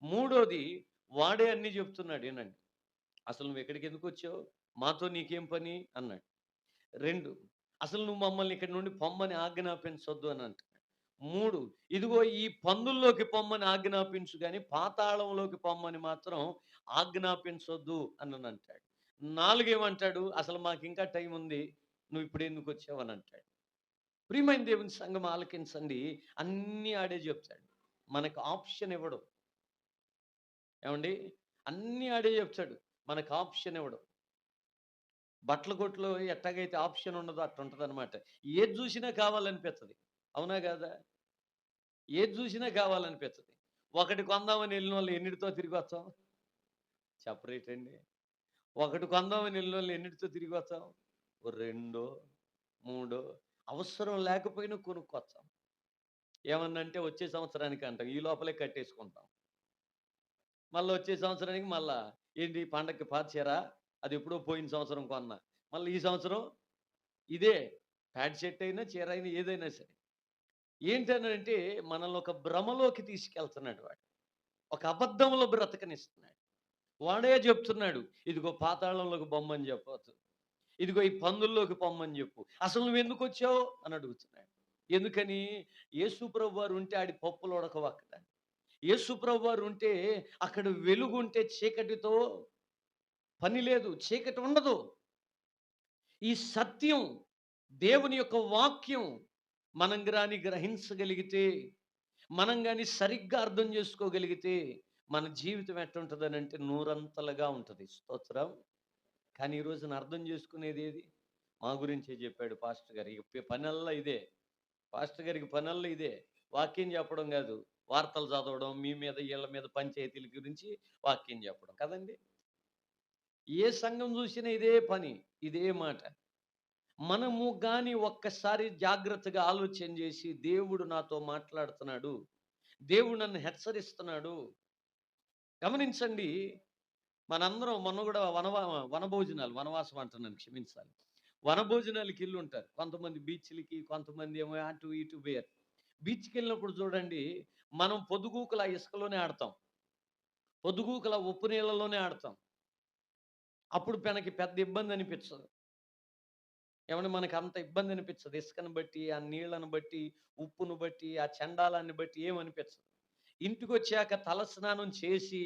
మూడోది, వాడే అన్ని చెప్తున్నాడు ఏనండి. అసలు నువ్వు ఎక్కడికి ఎందుకు వచ్చావు, మాతో నీకేం పని అన్నాడు. 2, అసలు నువ్వు మమ్మల్ని ఇక్కడి నుండి పొమ్మని ఆజ్ఞాపించొద్దు అని అంటాడు. 3, ఇదిగో ఈ పందుల్లోకి పొమ్మని ఆజ్ఞాపించు కానీ పాతాళంలోకి పొమ్మని మాత్రం ఆజ్ఞాపించొద్దు అని అంటాడు. 4 ఏమంటాడు, అసలు మాకు ఇంకా టైం ఉంది, నువ్వు ఇప్పుడు ఎందుకు వచ్చావు అని అంటాడు. ప్రియమైన దేవుని సంఘం ఆలకించండి, అన్నీ ఆడే చెప్తాడు, మనకు ఆప్షన్ ఇవ్వడు. ఏమండి, అన్నీ ఆడే చెప్తాడు, మనకు ఆప్షన్ ఇవ్వడు. బట్టల కొట్లో ఎట్టాగైతే ఆప్షన్ ఉండదో అట్లా ఉంటుంది అనమాట. ఏది చూసినా కావాలనిపిస్తుంది, అవునా కాదా? ఏది చూసినా కావాలనిపిస్తుంది. ఒకటి కొందామని వెళ్ళిన వాళ్ళు ఎన్నిటితో తిరిగి వస్తాం చెప్పరేటండి? ఒకటి కొందామని వెళ్ళిన వాళ్ళు ఎన్నిటితో తిరిగి వస్తాం? ఓ 2, 3 అవసరం లేకపోయినా కొనుక్కొస్తాం. ఏమన్నంటే వచ్చే సంవత్సరానికి అంటాం, ఈ లోపలే కట్టేసుకుంటాం. మళ్ళీ వచ్చే సంవత్సరానికి మళ్ళా ఏంటి పండగకి పాత చీర, అది ఎప్పుడో పోయిన సంవత్సరం కొన్నా, మళ్ళీ ఈ సంవత్సరం ఇదే ప్యాంట్ షర్ట్ అయినా చీర అయినా ఏదైనా సరే. ఏంటనంటే మనల్ని ఒక భ్రమలోకి తీసుకెళ్తున్నాడు వాడు, ఒక అబద్ధంలో బ్రతకనిస్తున్నాడు. వాడే చెప్తున్నాడు, ఇదిగో పాతాళంలోకి బొమ్మని చెప్పొద్దు, ఇదిగో ఈ పందుల్లోకి పొమ్మని చెప్పు. అసలు నువ్వు ఎందుకు వచ్చావు అని అడుగుతున్నాడు. ఎందుకని? యేసు ప్రభు వారు ఉంటే ఆడి పప్పులు ఉడకవు అక్కడ. యేసు ప్రభు వారు ఉంటే అక్కడ వెలుగు ఉంటే చీకటితో పని లేదు, చీకటి ఉండదు. ఈ సత్యం, దేవుని యొక్క వాక్యం మనం గాని గ్రహించగలిగితే, మనం గాని సరిగ్గా అర్థం చేసుకోగలిగితే మన జీవితం ఎట్టుంటదనంటే నూరంతలుగా ఉంటుంది. స్తోత్రం. కానీ ఈ రోజున అర్థం చేసుకునేది ఏది? మా గురించే చెప్పాడు పాస్టర్ గారు. ఇక పనల్లా ఇదే. పాస్టర్ గారికి పనల్లా ఇదే. వాక్యం చెప్పడం కాదు, వార్తలు చదవడం, మీ మీద ఈళ్ళ మీద పంచాయతీల గురించి వాక్యం చెప్పడం కదండి. ఏ సంఘం చూసినా ఇదే పని, ఇదే మాట. మనము గాని ఒక్కసారి జాగ్రత్తగా ఆలోచన చేసి, దేవుడు నాతో మాట్లాడుతున్నాడు, దేవుడు నన్ను హెచ్చరిస్తున్నాడు. గమనించండి, మనందరం మొన్న కూడా వనభోజనాలు, వనవాసం అంటున్నాను, క్షమించాలి. వనభోజనాలకి ఉంటారు కొంతమంది, బీచ్లకి, కొంతమంది ఏమో అటు ఇటు వేరు. బీచ్కి వెళ్ళినప్పుడు చూడండి, మనం పొద్దుగూకల ఇసుకలోనే ఆడతాం, పొద్దుగూకల ఉప్పు నీళ్ళలోనే ఆడతాం. అప్పుడు మనకి పెద్ద ఇబ్బంది అనిపించదు. ఏమంటే మనకు అంత ఇబ్బంది అనిపించదు. ఇసుకను బట్టి, ఆ నీళ్ళను బట్టి, ఉప్పును బట్టి, ఆ చండాలాన్ని బట్టి ఏమనిపించదు. ఇంటికొచ్చాక తల స్నానం చేసి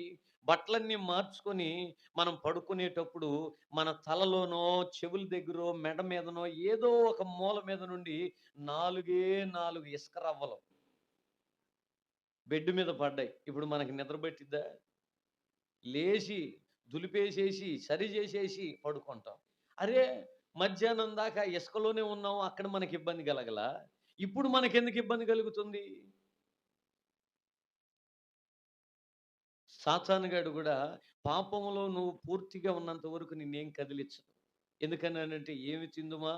బట్టలన్నీ మార్చుకొని మనం పడుకునేటప్పుడు మన తలలోనో, చెవుల దగ్గరో, మెడ మీదనో ఏదో ఒక మూల మీద నుండి 4 ఇసుక రవ్వలు బెడ్ మీద పడ్డాయి. ఇప్పుడు మనకి నిద్ర పట్టిద్దా? లేచి దులిపేసేసి సరి చేసేసి పడుకుంటాం. అరే, మధ్యాహ్నం దాకా ఇసుకలోనే ఉన్నాం, అక్కడ మనకి ఇబ్బంది కలగలా, ఇప్పుడు మనకెందుకు ఇబ్బంది కలుగుతుంది? సాతానుగాడు కూడా పాపములో నువ్వు పూర్తిగా ఉన్నంత వరకు నిన్నేం కదిలించదు. ఎందుకనంటే ఏమి తిందుమా,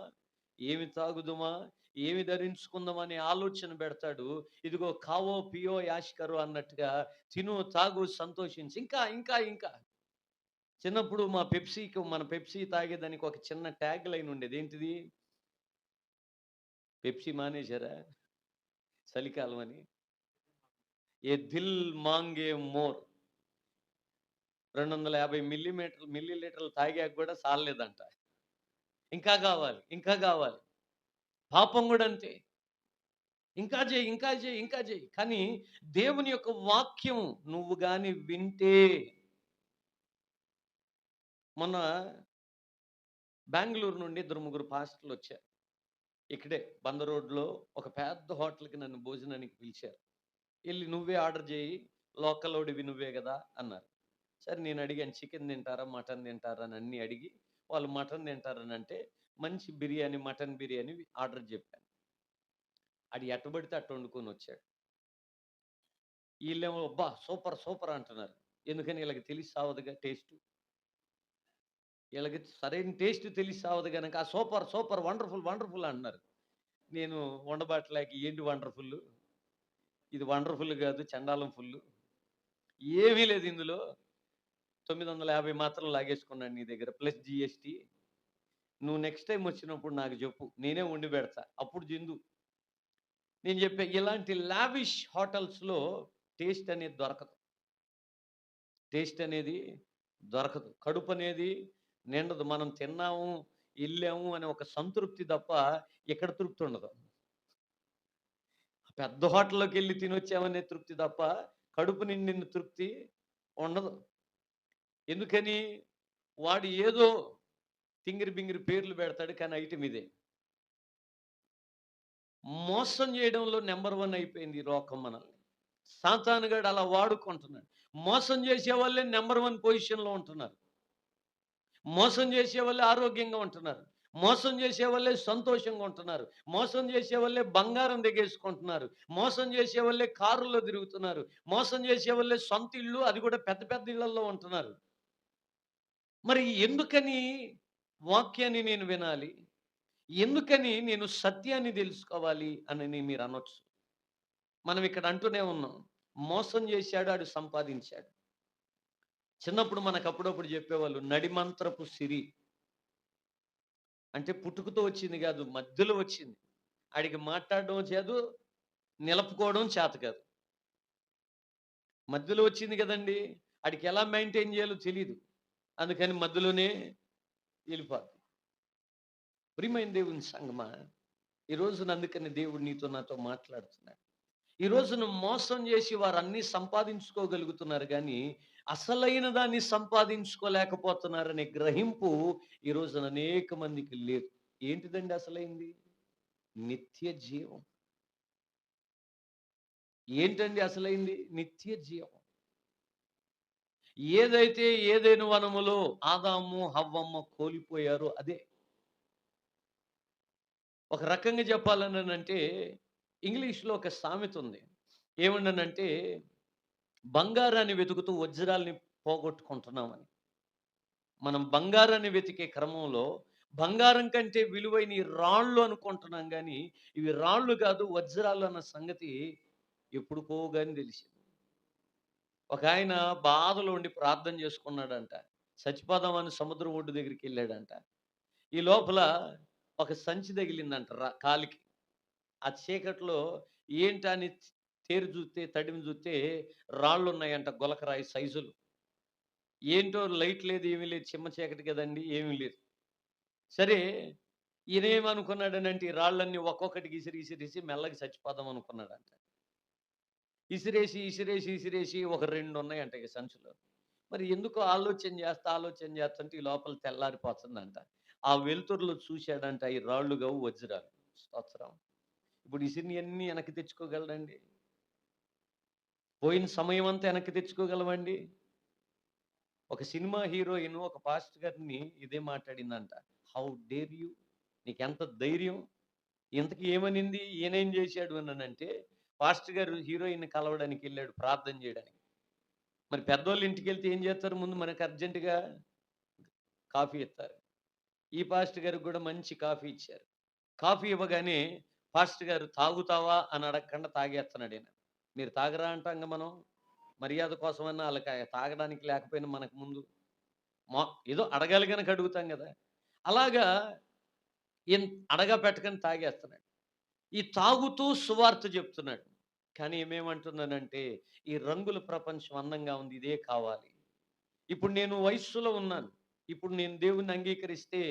ఏమి తాగుదుమా, ఏమి ధరించుకుందామా అనే ఆలోచన పెడతాడు. ఇదిగో కావో పియో యాష్కరు అన్నట్టుగా తిను, తాగు, సంతోషించి ఇంకా ఇంకా ఇంకా. చిన్నప్పుడు మన పెప్సీ తాగేదానికి ఒక చిన్న ట్యాగ్ లైన్ ఉండేది. ఏంటిది? పెప్సీ మానేశారా చలికాలం అని? ఏ దిల్ మాంగే మోర్. 250 మిల్లీ లీటర్లు తాగాక కూడా సాలలేదంట, ఇంకా కావాలి, ఇంకా కావాలి. పాపం కూడా అంతే, ఇంకా చేయి, ఇంకా చేయి, ఇంకా చేయి. కానీ దేవుని యొక్క వాక్యం నువ్వు గాని వింటే, మొన్న బెంగుళూరు నుండి 2, 3 పాస్టర్లు వచ్చారు. ఇక్కడే బంద రోడ్లో ఒక పెద్ద హోటల్కి నన్ను భోజనానికి పిలిచారు. వెళ్ళి నువ్వే ఆర్డర్ చేయి, లోకలోడివి నువ్వే కదా అన్నారు. సరే నేను అడిగాను, చికెన్ తింటారా, మటన్ తింటారా అని అన్నీ అడిగి, వాళ్ళు మటన్ తింటారని అంటే మంచి బిర్యానీ, మటన్ బిర్యానీ ఆర్డర్ చెప్పాను. అది ఎట్టబడితే అట్ట వండుకొని వచ్చాడు. వీళ్ళేమో అబ్బా సూపర్ సూపర్ అంటున్నారు. ఎందుకని? వీళ్ళకి తెలిసి సావదుగా టేస్ట్. వీళ్ళకి సరైన టేస్ట్ తెలిసి సావదు కనుక ఆ సూపర్ సూపర్ వండర్ఫుల్ వండర్ఫుల్ అంటున్నారు. నేను వండబాట్లేక ఏంటి వండర్ఫుల్, ఇది వండర్ఫుల్ కాదు, చండాలం ఫుల్, ఏమీ లేదు ఇందులో. 950 మాత్రం లాగేసుకున్నాను నీ దగ్గర ప్లస్ జిఎస్టీ. నువ్వు నెక్స్ట్ టైం వచ్చినప్పుడు నాకు చెప్పు, నేనే వండి పెడతా, అప్పుడు జిందు. నేను చెప్పే ఇలాంటి లావిష్ హోటల్స్‌లో టేస్ట్ అనేది దొరకదు. టేస్ట్ అనేది దొరకదు. కడుపనేది నిండదు. మనం తిన్నాము, ఎళ్ళాము అనే ఒక సంతృప్తి తప్ప ఇక్కడ తృప్తి ఉండదు. పెద్ద హోటల్‌లోకెళ్ళి తినొచ్చామనే తృప్తి తప్ప కడుపు నిండిన తృప్తి ఉండదు. ఎందుకని? వాడు ఏదో తింగిరి బింగిరి పేర్లు పెడతాడు. కానీ ఐటెమ్ ఇదే. మోసం చేయడంలో నంబర్ 1 అయిపోయింది ఈ లోకం మనల్ని. సాతానుగాడు అలా వాడుకుంటున్నాడు. మోసం చేసేవాళ్ళే నంబర్ 1 పొజిషన్‌లో ఉంటున్నారు. మోసం చేసేవాళ్ళే ఆరోగ్యంగా ఉంటున్నారు. మోసం చేసేవాళ్ళే సంతోషంగా ఉంటున్నారు. మోసం చేసేవాళ్ళే బంగారం దిగేసుకుంటున్నారు. మోసం చేసేవాళ్ళే కారుల్లో తిరుగుతున్నారు. మోసం చేసేవాళ్ళే సొంత ఇల్లు, అది కూడా పెద్ద పెద్ద ఇళ్లల్లో ఉంటున్నారు. మరి ఎందుకని వాక్యాన్ని నేను వినాలి? ఎందుకని నేను సత్యాన్ని తెలుసుకోవాలి అని మీరు అనొచ్చు. మనం ఇక్కడ అంటూనే ఉన్నాం. మోసం చేశాడు, ఆడు సంపాదించాడు. చిన్నప్పుడు మనకు అప్పుడప్పుడు చెప్పేవాళ్ళు నడిమంత్రపు సిరి. అంటే పుట్టుకతో వచ్చింది కాదు, మధ్యలో వచ్చింది. ఆడికి మాట్లాడడం చేదు, నిలుపుకోవడం చేత కాదు. మధ్యలో వచ్చింది కదండీ! ఆడికి ఎలా మెయింటైన్ చేయాలో తెలీదు. అందుకని మధ్యలోనే వెళ్ళిపోద్ది. ప్రియమైన దేవుని సంగమా, ఈ రోజున అందుకని దేవుడు నీతో నాతో మాట్లాడుతున్నాడు. ఈ రోజున మోసం చేసి వారన్నీ సంపాదించుకోగలుగుతున్నారు గానీ, అసలైన దాన్ని సంపాదించుకోలేకపోతున్నారనే గ్రహింపు ఈ రోజున అనేక మందికి లేదు. ఏంటిదండి అసలైంది? నిత్య జీవం. ఏంటండి అసలైంది? నిత్య జీవం. ఏదైతే ఏదెను వనములో ఆదాము, హవ్వమ్మ కోల్పోయారో అదే. ఒక రకంగా చెప్పాలనంటే ఇంగ్లీష్‌లో ఒక సామెత ఉంది. ఏమన్నానంటే, బంగారాన్ని వెతుకుతూ వజ్రాల్ని పోగొట్టుకుంటున్నామని. మనం బంగారాన్ని వెతికే క్రమంలో బంగారం కంటే విలువైన ఈ రాళ్ళు అనుకుంటున్నాం గానీ, ఇవి రాళ్ళు కాదు వజ్రాలు అన్న సంగతి ఎప్పుడుకో గాని తెలిసింది. ఒకాయన బాధలో ఉండి ప్రార్థన చేసుకున్నాడంట. చచ్చిపోదామని సముద్రం ఒడ్డు దగ్గరికెళ్ళాడంట. ఈ లోపల ఒక సంచి తగిలిందంట కాలికి. ఆ చీకట్లో ఏంటా అని తేరి చూస్తే, తడిమి చూస్తే రాళ్ళున్నాయంట గులకరాయి సైజులు. ఏంటో లైట్ లేదు, ఏమీ లేదు. చిమ్మ చీకటి కదండీ! ఏమీ లేదు. సరే ఈయనేమనుకున్నాడనంటే ఈ రాళ్ళన్నీ ఒక్కొక్కటికి ఇసిరేసి మెల్లగా చచ్చిపోదాం అనుకున్నాడంట. ఇసిరేసి ఒక 2 ఉన్నాయంట ఇక సంచిలో. మరి ఎందుకో ఆలోచన చేస్తుంటే ఈ లోపల తెల్లారిపోతుందంట. ఆ వెలుతురులో చూసాడంట ఈ రాళ్ళు గావు వజ్రాలు. స్తోత్రం. ఇప్పుడు ఇసిరినయన్నీ వెనక్కి తెచ్చుకోగలడండి? పోయిన సమయం అంతా వెనక్కి తెచ్చుకోగలమండి? ఒక సినిమా హీరోయిన్ ఒక పాస్టర్ గారిని ఇదే మాట్లాడిందంట. How dare you? నీకెంత ధైర్యం? ఇంతకి ఏమనింది? ఈయనేం చేశాడు అనంటే, పాస్టర్ గారు హీరోయిన్‌ని కలవడానికి ఎళ్ళాడు ప్రార్థన చేయడానికి. మరి పెద్దోళ్ళు ఇంటికెళ్తే ఏం చేస్తారు? ముందు మనకు అర్జెంట్‌గా కాఫీ ఇత్తారు. ఈ పాస్టర్ గారికి కూడా మంచి కాఫీ ఇచ్చారు. కాఫీ ఇవ్వగానే పాస్టర్ గారు తాగుతావా అని అడగకుండా తాగేస్తున్నాడు ఈయన. మీరు తాగరా అంటాంగా మనం. మర్యాద కోసమన్నా ఆళ్ళకి తాగడానికి లేకపోయినా మనకు ముందు మొ ఏదో అడగాలి గనక అడుగుతాం గదా! అలాగా ఈయన అడగా పెట్టకని తాగేస్తున్నాడు. ఈ తాగుతూ సువార్త చెప్తున్నాడు. కానీ ఈమేమంటున్నానంటే, ఈ రంగుల ప్రపంచం అందంగా ఉంది. ఇదే కావాలి. ఇప్పుడు నేను వయస్సులో ఉన్నాను. ఇప్పుడు నేను దేవుణ్ణి అంగీకరిస్తే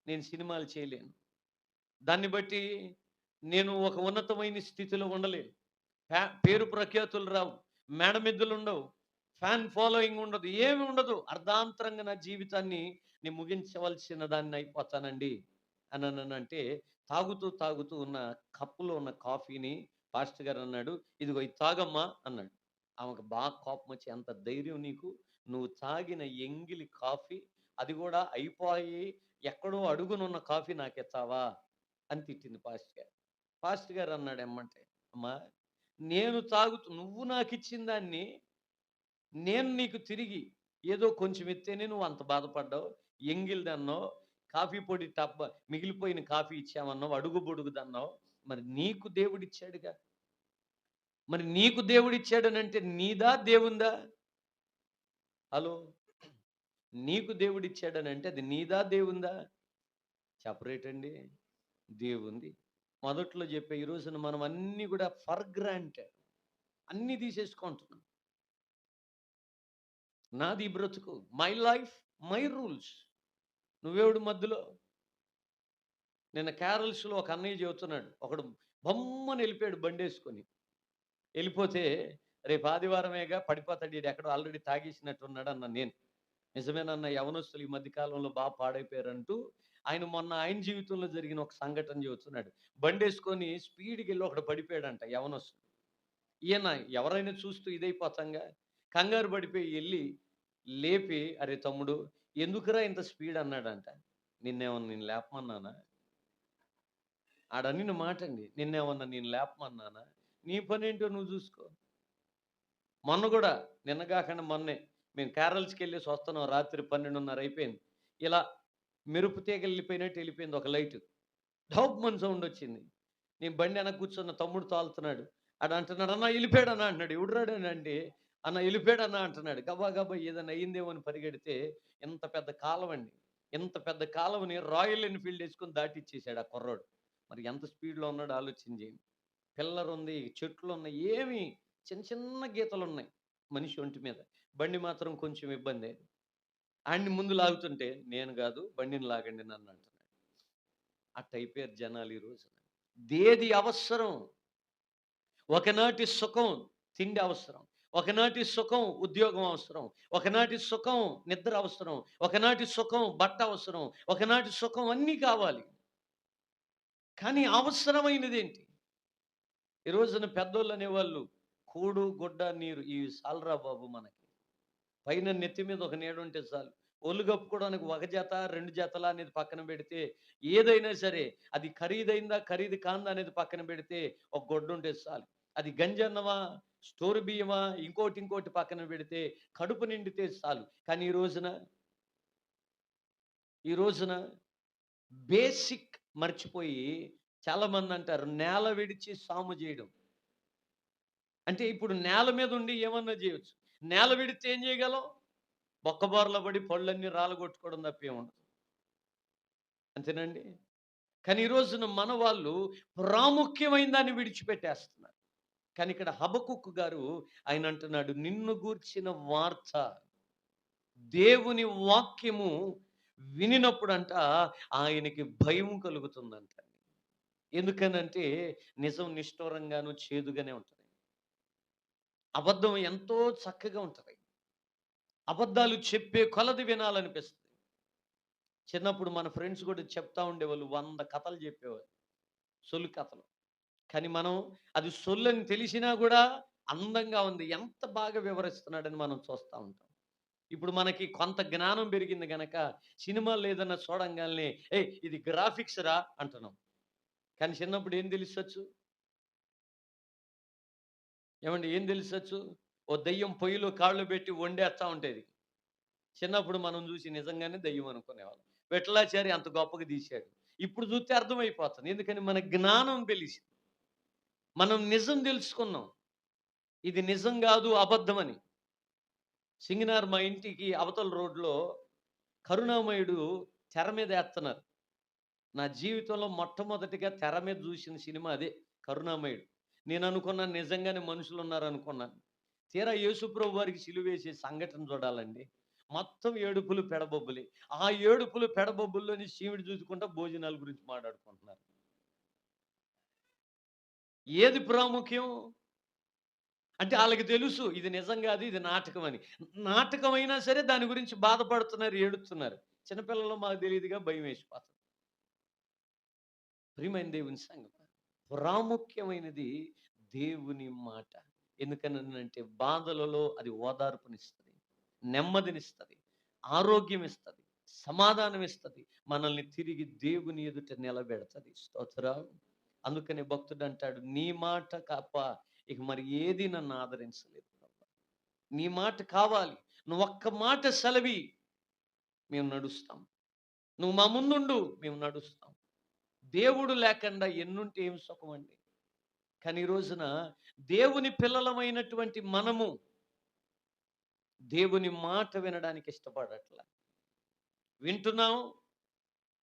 నేను సినిమాలు చేయలేను. దాన్ని బట్టి నేను ఒక ఉన్నతమైన స్థితిలో ఉండలేను. పేరు ప్రఖ్యాతులు రావు. మేడమిద్దెలుండవు. ఫ్యాన్ ఫాలోయింగ్ ఉండదు. ఏమి ఉండదు. అర్ధాంతరంగా నా జీవితాన్ని నేను ముగించవలసిన దాన్ని అయిపోతానండి అననంటే, తాగుతూ ఉన్న కప్పులో ఉన్న కాఫీని పాస్టర్ గారు అన్నాడు, "ఇదిగో ఇది తాగమ్మా" అన్నాడు. ఆమెకు బాగా కోపమొచ్చి, "ఎంత ధైర్యం నీకు? నువ్వు తాగిన ఎంగిలి కాఫీ, అది గూడా అయిపోయి ఎక్కడో అడుగునున్న కాఫీ నాకిత్తావా?" అని తిట్టింది పాస్టర్ గారు. పాస్టర్ గారు అన్నాడు ఎమ్మంటే, "అమ్మా, నువ్వు నాకిచ్చిన దాన్ని నేను నీకు తిరిగి ఏదో కొంచెం ఇత్తేనే నువ్వు అంత బాధపడ్డావు. ఎంగిలిదన్నావు, కాఫీ పొడి మిగిలిపోయిన కాఫీ ఇచ్చామన్నావు, అడుగు బొడుగుదన్నావు. మరి నీకు దేవుడిచ్చాడుగా. మరి నీకు దేవుడిచ్చాడనంటే నీదా దేవుందా? హలో! నీకు దేవుడిచ్చాడనంటే అది నీదా దేవుందా? చెప్పరేటండి? దేవుంది. మొదట్లో చెప్పే ఈ రోజున మనం అన్నీ కూడా ఫర్ గ్రాంటెడ్ అన్నీ తీసేసుకుంటున్నాం. నాది ఈ బ్రతుకు, మై లైఫ్, మై రూల్స్. నువ్వెవడు మధ్యలో? నిన్న క్యారల్స్‌లో ఒక అన్నయ్య చెబుతున్నాడు. ఒకడు బమ్మని వెళ్ళిపోయాడు బండేసుకొని. వెళ్ళిపోతే రేపు ఆదివారమేగా పడిపోతాడు ఈడెక్కడో ఆల్రెడీ తాగేసినట్టున్నాడు అన్నా నేను. నిజమేనన్న యవనస్తులు ఈ మధ్య కాలంలో పాడైపోయారంటూ ఆయన మొన్న ఆయన జీవితంలో జరిగిన ఒక సంఘటన చెబుతున్నాడు. బండేసుకొని స్పీడ్‌గెళ్ళి ఒకడు పడిపోయాడంట యవనస్తుడు. ఈయన ఎవరైనా చూస్తూ ఇదైపోతాంగా, కంగారు పడిపోయి ఎళ్లి లేపి, "అరే తమ్ముడు ఎందుకురా ఇంత స్పీడ్" అన్నాడంట. "నిన్నేమన్నా నేను లేపమన్నానా?" ఆడనిన మాటండి. "నిన్నేమన్నా నేను లేపమన్నానా? నీ పనేంటో నువ్వు చూసుకో." మొన్న గూడా నిన్న గాకుండా మొన్నే మేము క్యారల్స్‌కెళ్ళేసి వస్తున్నాం. రాత్రి 12:30 అయిపోయింది. ఇలా మెరుపు తీగెళ్ళిపోయినట్టు ఎళ్ళిపోయింది ఒక లైటు. ఢోప్పమని సౌండొచ్చింది. నేను బండి వెనక కూర్చున్న తమ్ముడు తోలుతున్నాడు. ఆడంటున్నాడు, "అన్న ఎళ్ళిపోయాడన్నా" అంటున్నాడు. ఎవడురాడనంటే, "అన్న ఎళ్ళిపోయాడన్నా" అంటున్నాడు. గబా గబా ఏదన్నా అయిందేమో అని పరిగెడితే ఇంత పెద్ద కాలవండి. ఇంత పెద్ద కాలువని రాయల్ ఎన్‌ఫీల్డ్ యేసుకొని దాటిచ్చేసాడు ఆ కుర్రోడు. మరి ఎంత స్పీడ్‌లో ఉన్నాడో ఆలోచన చేయండి. పిల్లరుంది, చెట్లున్నాయి, ఏమి చిన్న చిన్న గీతలున్నాయి మనిషి ఒంటి మీద. బండి మాత్రం కొంచెం ఇబ్బందే. ఆడిని ముందు లాగుతుంటే, "నేను గాదు బండిని లాగండి నన్ను" అంటున్నాడు. అట్టయిపోయారు జనాలు ఈ రోజున. దేది అవసరం? ఒకనాటి సుఖం తిండి అవసరం. ఒకనాటి సుఖం ఉద్యోగం అవసరం. ఒకనాటి సుఖం నిద్ర అవసరం. ఒకనాటి సుఖం బట్ట అవసరం. ఒకనాటి సుఖం అన్నీ కావాలి. కానీ అవసరమైనదేంటి? ఈ రోజున పెద్దోళ్ళు అనేవాళ్ళు, కూడు, గుడ్డ, నీరు ఇవి సాలురా బాబు మనకి. పైన నెత్తి మీద ఒక నీడుంటే చాలు. ఒళ్ళు కప్పుకోవడానికి ఒక జత, 2 జతలా అనేది పక్కన పెడితే, ఏదైనా సరే అది ఖరీదైందా, ఖరీదు కాందా అనేది పక్కన పెడితే, ఒక గుడ్డుంటే చాలు. అది గంజన్నమా, స్టోర్ బియ్యమా, ఇంకోటి ఇంకోటి పక్కన పెడితే కడుపు నిండితే చాలు. కానీ ఈ రోజున బేసిక్ మర్చిపోయి చాలామందంటారు నేల విడిచి సాము జేయడం. అంటే ఇప్పుడు నేల మీద ఉండి ఏమన్నా జేయొచ్చు. నేల విడిచి ఏం జేయగలం? బొక్కబోర్ల పడి పళ్ళన్నీ రాలగొట్టుకోవడం తప్ప ఏముండదు. అంతేనండి? కానీ ఈ రోజున మన వాళ్ళు ప్రాముఖ్యమైన దాన్ని విడిచిపెట్టేస్తున్నారు. కానీ ఇక్కడ హబకుక్కు గారు ఆయన అంటున్నాడు, నిన్ను గూర్చిన వార్త, దేవుని వాక్యము వినినప్పుడంట ఆయనకి భయం కలుగుతుందంట. ఎందుకనంటే నిజం నిష్ఠూరంగాను, చేదుగానే ఉంటది. అబద్ధం ఎంతో చక్కగా ఉంటది. అబద్ధాలు చెప్పే కొలది వినాలనిపిస్తది. చిన్నప్పుడు మన ఫ్రెండ్స్ కూడా చెప్తా ఉండేవాళ్ళు. 100 కథలు చెప్పేవారు. సొల్లు కథలు. కానీ మనం అది సొల్లని తెలిసినా గూడా అందంగా ఉంది. ఎంత బాగా వివరిస్తున్నాడని మనం చూస్తా ఉంటాం. ఇప్పుడు మనకి కొంత జ్ఞానం పెరిగింది గనక సినిమాల్లో ఏదన్నా చూడంగాల్నే, "ఏయ్! ఇది గ్రాఫిక్స్ రా" అంటున్నాం. కానీ చిన్నప్పుడు ఏం తెలిసొచ్చు? ఏవండీ ఏం తెలిసొచ్చు? ఓ దెయ్యం పొయ్యిలో కాళ్ళు పెట్టి వండేస్తా ఉంటది. చిన్నప్పుడు మనం చూసి నిజంగానే దెయ్యం అనుకునేవాళ్ళం. విఠలాచారి అంత గొప్పగా తీశాడు. ఇప్పుడు చూస్తే అర్థమైపోతుంది. ఎందుకని మన జ్ఞానం తెలిసింది. మనం నిజం తెలుసుకున్నాం. ఇది నిజం గాదు, అబద్ధమని. సింగనార్ మా ఇంటికి అవతల రోడ్‌లో కరుణామయుడు తెర మీద ఏత్తన్నారు. నా జీవితంలో మొట్టమొదటిగా తెర మీద చూసిన సినిమా అదే 'కరుణామయుడు.' నేననుకున్నాను నిజంగానే మనుషులున్నారనుకున్నాను. తీరా యేసుప్రభు వారికి సిలువేసే సంఘటన చూడాలండి. మొత్తం ఏడుపులు, పెడబొబ్బులే. ఆ ఏడుపులు, పెడబొబ్బుల్లోని చీమిడి చూసుకుంటా భోజనాల గురించి మాట్లాడుకుంటున్నారు. ఏది ప్రాముఖ్యం? అంటే ఆళ్ళకి తెలుసు ఇది నిజం గాదు, ఇది నాటకం అని. నాటకం అయినా సరే దాని గురించి బాధపడుతున్నారు, ఏడుస్తున్నారు. చిన్నపిల్లలు మాకు తెలీదుగా భయమేసిపోతుంది. ప్రియమైన దేవుని సంగమా, ప్రాముఖ్యమైనది దేవుని మాట. ఎందుకనంటే బాధలలో అది ఓదార్పునిస్తది, నెమ్మదినిస్తది, ఆరోగ్యం ఇస్తది, సమాధానం ఇస్తది. మనల్ని తిరిగి దేవుని ఎదుట నిలబెడతది. స్తోత్రం. అందుకని భక్తుడంటాడు, నీ మాట తప్ప ఇక మరి ఏది నన్ను ఆదరించలేదు ప్రభా. నీ మాట కావాలి. నువ్వొక్క మాట సెలవి మేము నడుస్తాం. నువ్వు మా ముందుండు మేము నడుస్తాం. దేవుడు లేకుండా ఎన్నుంటే ఏం సుఖమండి. కానీ ఈ రోజున దేవుని పిల్లలమైనటువంటి మనము దేవుని మాట వినడానికి ఇష్టపడట్ల. వింటున్నాం,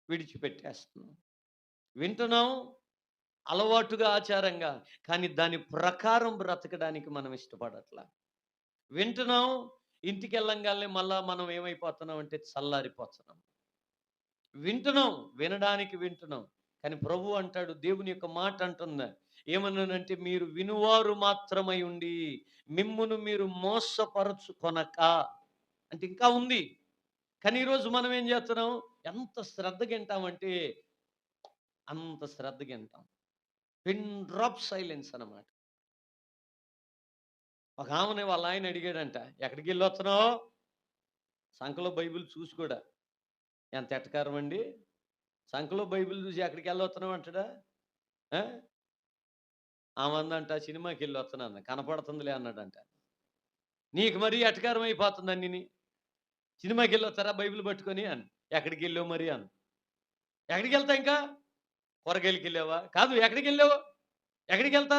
విడిచిపెట్టేస్తున్నాం. వింటున్నాం, అలవాటుగా, ఆచారంగా. కానీ దాని ప్రకారం బ్రతకడానికి మనం ఇష్టపడట్లా. వింటున్నాం, ఇంటికెళ్ళంగాల్నే మళ్ళా మనం ఏమైపోతున్నాం అంటే చల్లారిపోతున్నాం. వింటున్నాం, వినడానికి వింటున్నాం. కానీ ప్రభువు అంటాడు, దేవుని యొక్క మాట అంటుందా, ఏమన్నానంటే, మీరు వినువారు మాత్రమై ఉండి మిమ్మును మీరు మోసపరచుకొనక. అంటే ఇంకా ఉంది. కానీ ఈరోజు మనం ఏం చేస్తున్నాం? ఎంత శ్రద్ధగా వింటామంటే అంత శ్రద్ధగా వింటాం. పిన్ డ్రాప్ సైలెన్స్ అన్నమాట. ఒక ఆమెని వాళ్ళ ఆయన అడిగాడంట, ఎక్కడికెళ్ళొస్తున్నావు? సంకలో బైబిల్ చూసి కూడా. ఎంత ఎటకారం అండి! సంకలో బైబిల్ చూసి ఎక్కడికెళ్ళొస్తున్నావు అంటాడా? ఆ! ఆమె అందంట, సినిమాకెళ్ళొస్తున్నాను. కనపడుతుందిలే అన్నాడంట. నీకు మరీ ఎటకారం అయిపోతుంది అన్నిని. సినిమాకెళ్ళొస్తారా బైబిల్ పట్టుకొని అని. ఎక్కడికెళ్ళావు మరి అని. ఎక్కడికెళ్తా ఇంకా? కూరగాయలకెళ్ళావా? కాదు, ఎక్కడికెళ్ళావు? ఎక్కడికెళ్తా?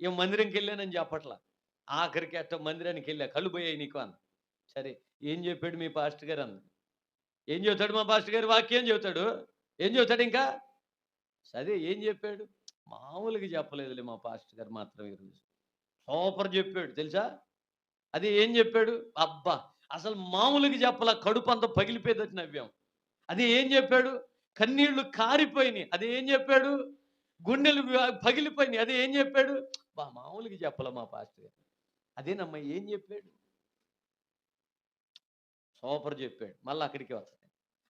ఏం మందిరంకెళ్ళానని చెప్పట్లా. ఆఖరికి అట్ట మందిరానికెళ్ళా. కళ్ళు పోయాయి నీకు అన్న. సరే, ఏం చెప్పాడు మీ పాస్టర్ గారు అంది. ఏం చెబుతాడు మా పాస్టర్ గారు? వాక్యం చెబుతాడు. ఏం చెబుతాడు ఇంకా? సరే, ఏం చెప్పాడు? మామూలుగా చెప్పలేదులే మా పాస్టర్ గారు మాత్రం ఈరోజు. సూపర్ చెప్పాడు తెలుసా? అది ఏం చెప్పాడు? అబ్బా! అసలు మామూలుగా చెప్పలా, కడుపంతా పగిలిపోయేటట్టు నవ్వాం. అది ఏం చెప్పాడు? కన్నీళ్లు కారిపోయినాయి. అది ఏం చెప్పాడు? గుండెలు పగిలిపోయినాయి. అది ఏం చెప్పాడు? మామూలుగా చెప్పలా మా పాస్టర్ గారు. అదేనమ్మా ఏం చెప్పాడు? సూపర్ చెప్పాడు. మళ్ళా అక్కడికే వస్తది.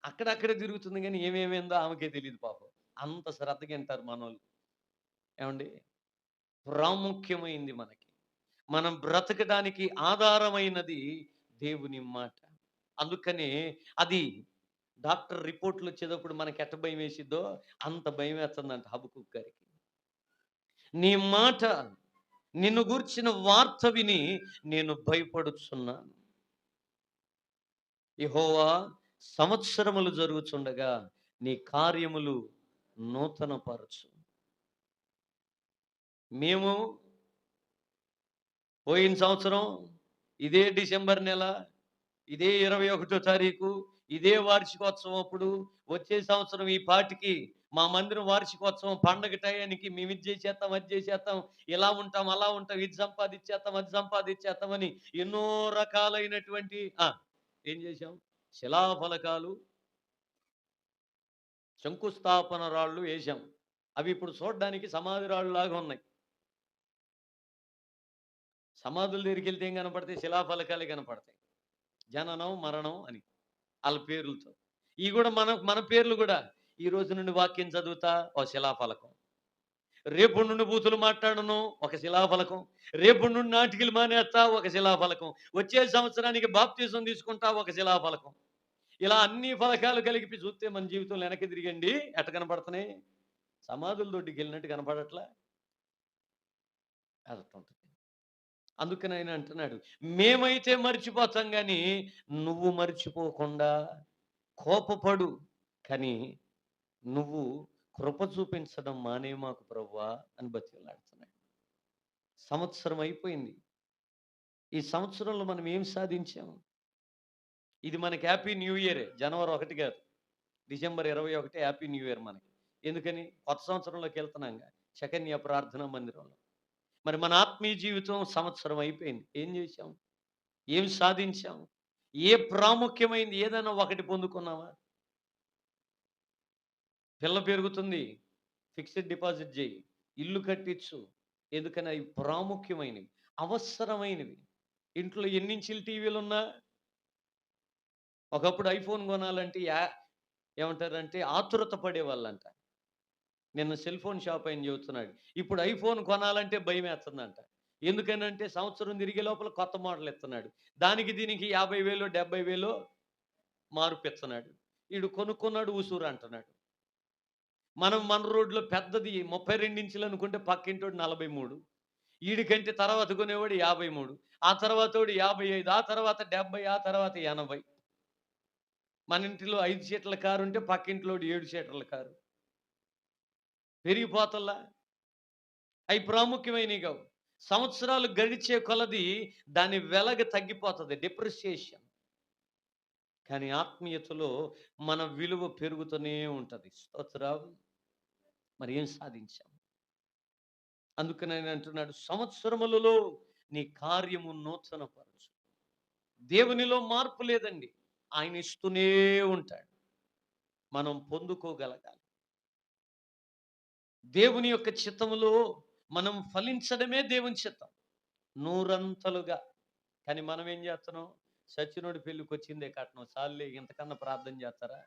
అక్కడక్కడే తిరుగుతుంది గానీ ఏమేమైందో ఆమెకే తెలీదు పాపం. అంత శ్రద్ధగా వింటారు మనోళ్ళు. ఏవండీ? ప్రాముఖ్యమైంది మనకి. మనం బ్రతకడానికి ఆధారమైనది దేవుని మాట. అందుకనే అది డాక్టర్ రిపోర్ట్‌లొచ్చేటప్పుడు మనకెట్ట భయమేసిద్దో అంత భయమేత్తందంట హబక్కూకు గారికి. నీ మాట, నిన్ను గూర్చిన వార్త విని నేను భయపడుచున్నాను. యెహోవా, సంవత్సరములు జరుగుచుండగా నీ కార్యములు నూతనపరచు. మేము పోయిన సంవత్సరం ఇదే డిసెంబర్ నెల, ఇదే 21 తారీఖు, ఇదే వార్షికోత్సవం అప్పుడు, వచ్చే సంవత్సరం ఈ పాటికి మా మందిరం వార్షికోత్సవం పండగ టయానికి మేము ఇది చేసేత్తాం, అది చేసేత్తాం, ఇలా ఉంటాం, అలా ఉంటాం, ఇది సంపాదిచ్చేత్తాం, అది సంపాదిచ్చేత్తామని ఎన్నో రకాలైనటువంటి ఏం చేశాం? శిలాఫలకాలు, శంకుస్థాపన రాళ్ళు ఏశాం. అవి ఇప్పుడు చూడ్డానికి సమాధి రాళ్ళులాగా ఉన్నాయి. సమాధుల దగ్గరికెళ్తే ఏం కనపడతాయి? శిలాఫలకాలే కనపడతాయి. జననం, మరణం అని ఆళ్ళ పేర్లతో. ఇయి గూడా మన పేర్లు గూడా. ఈ రోజు నుండి వాక్యం చదువుతా ఒక శిలాఫలకం. రేపటి నుండి బూతులు మాట్లాడను ఒక శిలాఫలకం. రేపటి నుండి నాటికలు మానేత్తా ఒక శిలాఫలకం. వచ్చే సంవత్సరానికి బాప్తిసం తీసుకుంటా ఒక శిలాఫలకం. ఇలా అన్ని ఫలకాలు కలిపి చూస్తే మన జీవితంలో వెనక్కి తిరిగండి ఎట్ట కనపడుతున్నాయి? సమాధుల దొడ్డికెళ్ళినట్టు కనపడట్లా? అదటుంటది. అందుకని ఆయన అంటున్నాడు, మేమైతే మర్చిపోతాం గానీ నువ్వు మర్చిపోకుండా కోపపడు. కానీ నువ్వు కృప చూపించడం మాకు ప్రభువా అని బతిమలాడుతున్నాడు. సంవత్సరం అయిపోయింది. ఈ సంవత్సరంలో మనం ఏం సాధించాం? ఇది మనకి హ్యాపీ న్యూ ఇయరే. జనవరి 1 కాదు. డిసెంబర్ 21 హ్యాపీ న్యూ ఇయర్ మనకి. ఎందుకని? కొత్త సంవత్సరంలోకెళ్తున్నాంగా. చైతన్య ప్రార్థనా మందిరంలో. మరి మన ఆత్మీయ జీవితం సంవత్సరం అయిపోయింది. ఏం చేశాం? ఏం సాధించాం? ఏ ప్రాముఖ్యమైంది ఏదైనా ఒకటి పొందుకున్నావా? పిల్ల పెరుగుతుంది. ఫిక్స్డ్ డిపాజిట్ జెయ్యి. ఇల్లు కట్టించు. ఎందుకని? అవి ప్రాముఖ్యమైనవి. అవసరమైనవి. ఇంట్లో ఎన్నించిల టీవీలున్నా ఒకప్పుడు ఐఫోన్ కొనాలంటే ఏమంటారంటే ఆతురత పడేవాళ్ళంట. నిన్న సెల్ ఫోన్ షాప్ ఆయన చెబుతున్నాడు. ఇప్పుడు ఐఫోన్ కొనాలంటే భయమేత్తందంట. ఎందుకనంటే సంవత్సరం తిరిగే లోపల కొత్త మోడల్ ఇత్తన్నాడు. దానికి దీనికి 50,000 70,000 మార్పిత్తన్నాడు. ఈడు కొనుక్కున్నాడు ఉసూరు అంటున్నాడు. మనం మన రోడ్‌లో పెద్దది 32 ఇంచులు అనుకుంటే పక్కింటోడు 43. ఈడికంటే తర్వాత కొనేవాడు 53. ఆ తర్వాతోడు 55. ఆ తర్వాత 70. ఆ తర్వాత 80. మన ఇంటిలో 5 సీట్ల కారు ఉంటే పక్కింట్లోడు 7 సీటర్ల కారు. పెరిగిపోతల్లా. అయి ప్రాముఖ్యమైనవి కావు. సంవత్సరాలు గడిచే కొలది దాని వెలగ తగ్గిపోతది. డిప్రిసియేషన్. కానీ ఆత్మీయతలో మన విలువ పెరుగుతూనే ఉంటది. స్తోత్రం. మరి ఏం సాధించాం? అందుకని ఆయన అంటున్నాడు, సంవత్సరములలో నీ కార్యము నూతనపరచు. దేవునిలో మార్పు లేదండి. ఆయన ఇస్తూనే ఉంటాడు. మనం పొందుకోగలగాలి. దేవుని యొక్క చిత్తములో మనం ఫలించడమే దేవుని చిత్తం, నూరంతలుగా. కానీ మనం ఏం చేస్తున్నాం? సచ్చినోడి పెళ్ళికి వచ్చిందే కట్నం, చాలులే, ఇంతకన్నా ప్రార్థన చేస్తారా,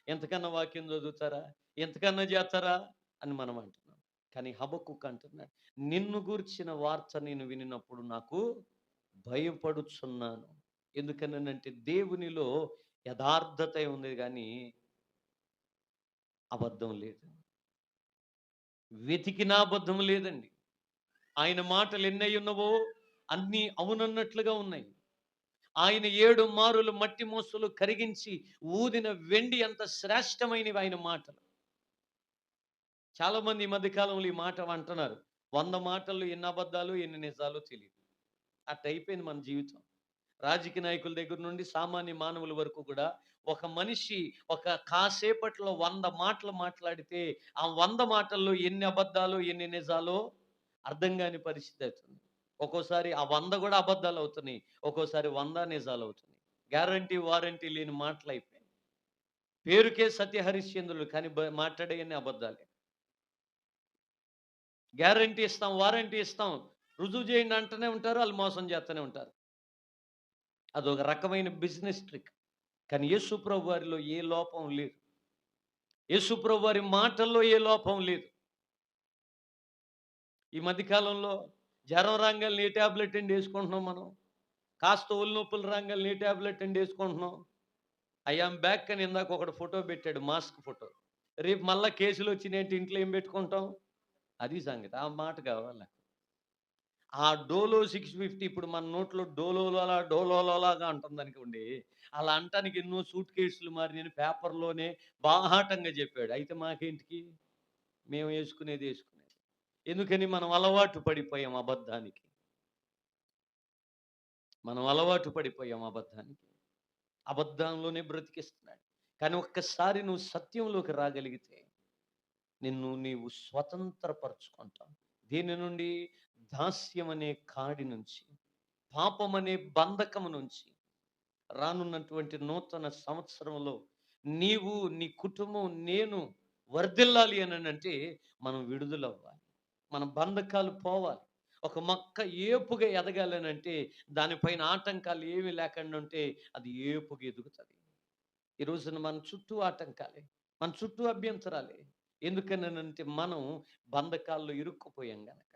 ఎంతకన్నా వాక్యం చదువుతారా, ఎంతకన్నా చేస్తారా అని మనం అంటున్నాం. కానీ హబక్కుకు అంటున్నాడు, నిన్ను గూర్చిన వార్త నేను వినినప్పుడు నాకు భయపడుచున్నాను. ఎందుకనంటే దేవునిలో యథార్థత ఉంది కానీ అబద్ధం లేదు. వెతికినా అబద్ధం లేదండి. ఆయన మాటలు ఎన్నై ఉన్నవో అన్నీ అవునన్నట్లుగా ఉన్నాయి. ఆయన 7 మారులు మట్టి మోసలు కరిగించి ఊదిన వెండి అంత శ్రేష్టమైనవి ఆయన మాటలు. చాలా మంది ఈ మధ్య కాలంలో ఈ మాట అంటున్నారు, 100 మాటల్లో ఎన్ని అబద్ధాలు ఎన్ని నిజాలు తెలియదు. అట్ట అయిపోయింది మన జీవితం. రాజకీయ నాయకుల దగ్గర నుండి సామాన్య మానవుల వరకు కూడా ఒక మనిషి ఒక కాసేపట్లో 100 మాటలు మాట్లాడితే ఆ 100 మాటల్లో ఎన్ని అబద్ధాలు ఎన్ని నిజాలో అర్థం కాని పరిస్థితి అవుతుంది. ఒక్కోసారి ఆ 100 కూడా అబద్ధాలు అవుతున్నాయి, ఒక్కోసారి 100 నిజాలు అవుతున్నాయి. గ్యారంటీ వారంటీ లేని మాటలు అయిపోయాయి. పేరుకే సత్య హరిశ్చంద్రులు కానీ మాట్లాడేయన్ని అబద్ధాలే. గ్యారంటీ ఇస్తాం, వారంటీ ఇస్తాం, రుజువు చేయండి అంటూనే ఉంటారు, వాళ్ళు మోసం చేస్తూనే ఉంటారు. అదొక రకమైన బిజినెస్ ట్రిక్. కానీ యేసుప్రభు వారిలో ఏ లోపం లేదు. యేసుప్రభు వారి మాటల్లో ఏ లోపం లేదు. ఈ మధ్యకాలంలో జ్వరం రాంగాల్ని ఏ ట్యాబ్లెట్ అండి వేసుకుంటున్నాం మనం. కాస్త ఒళ్ళు నొప్పులు రాంగాల్ని ఏ ట్యాబ్లెట్ అండి వేసుకుంటున్నాం. ఐ యామ్ బ్యాక్ అని ఇందాక ఒకడు ఫోటో పెట్టాడు, మాస్క్ ఫోటో. రేపు మళ్ళా కేసులు వచ్చినాయంటే ఇంట్లో ఏం పెట్టుకుంటాం? అది సంగతి. ఆ మాట కావాలి. ఆ డోలో 650 ఇప్పుడు మన నోట్లో డోలోలా డోలోలాగా అంటుందనుకోండి. అలా అంటానికి ఎన్నో సూట్ కేసులు మారినని పేపర్‌లోనే బాహాటంగా చెప్పాడు. అయితే మాకేంటికి? మేము యేసుకునేది యేసుకునేది. ఎందుకని మనం అలవాటు పడిపోయాం అబద్ధానికి. మనం అలవాటు పడిపోయాం అబద్ధానికి. అబద్ధంలోనే బ్రతికిస్తున్నాడు. కానీ ఒక్కసారి నువ్వు సత్యంలోకి రాగలిగితే నిన్ను నీవు స్వతంత్రపరుచుకుంటావు. దేని నుండి? దాస్యం అనే కాడి నుంచి, పాపం అనే బంధకము నుంచి. రానున్నటువంటి నూతన సంవత్సరంలో నీవు, నీ కుటుంబం, నేను వర్ధిల్లాలి అనంటే మనం విడుదలవ్వాలి. మన బంధకాలు పోవాలి. ఒక మొక్క ఏపుగా ఎదగాలనంటే దానిపైన ఆటంకాలు ఏమి లేకుండా ఉంటే అది ఏపుగా ఎదుగుతుంది. ఈ రోజున మన చుట్టూ ఆటంకాలే, మన చుట్టూ అభ్యంతరాలే. ఎందుకనంటే మనం బంధకాల్లో ఇరుక్కుపోయాం గనక,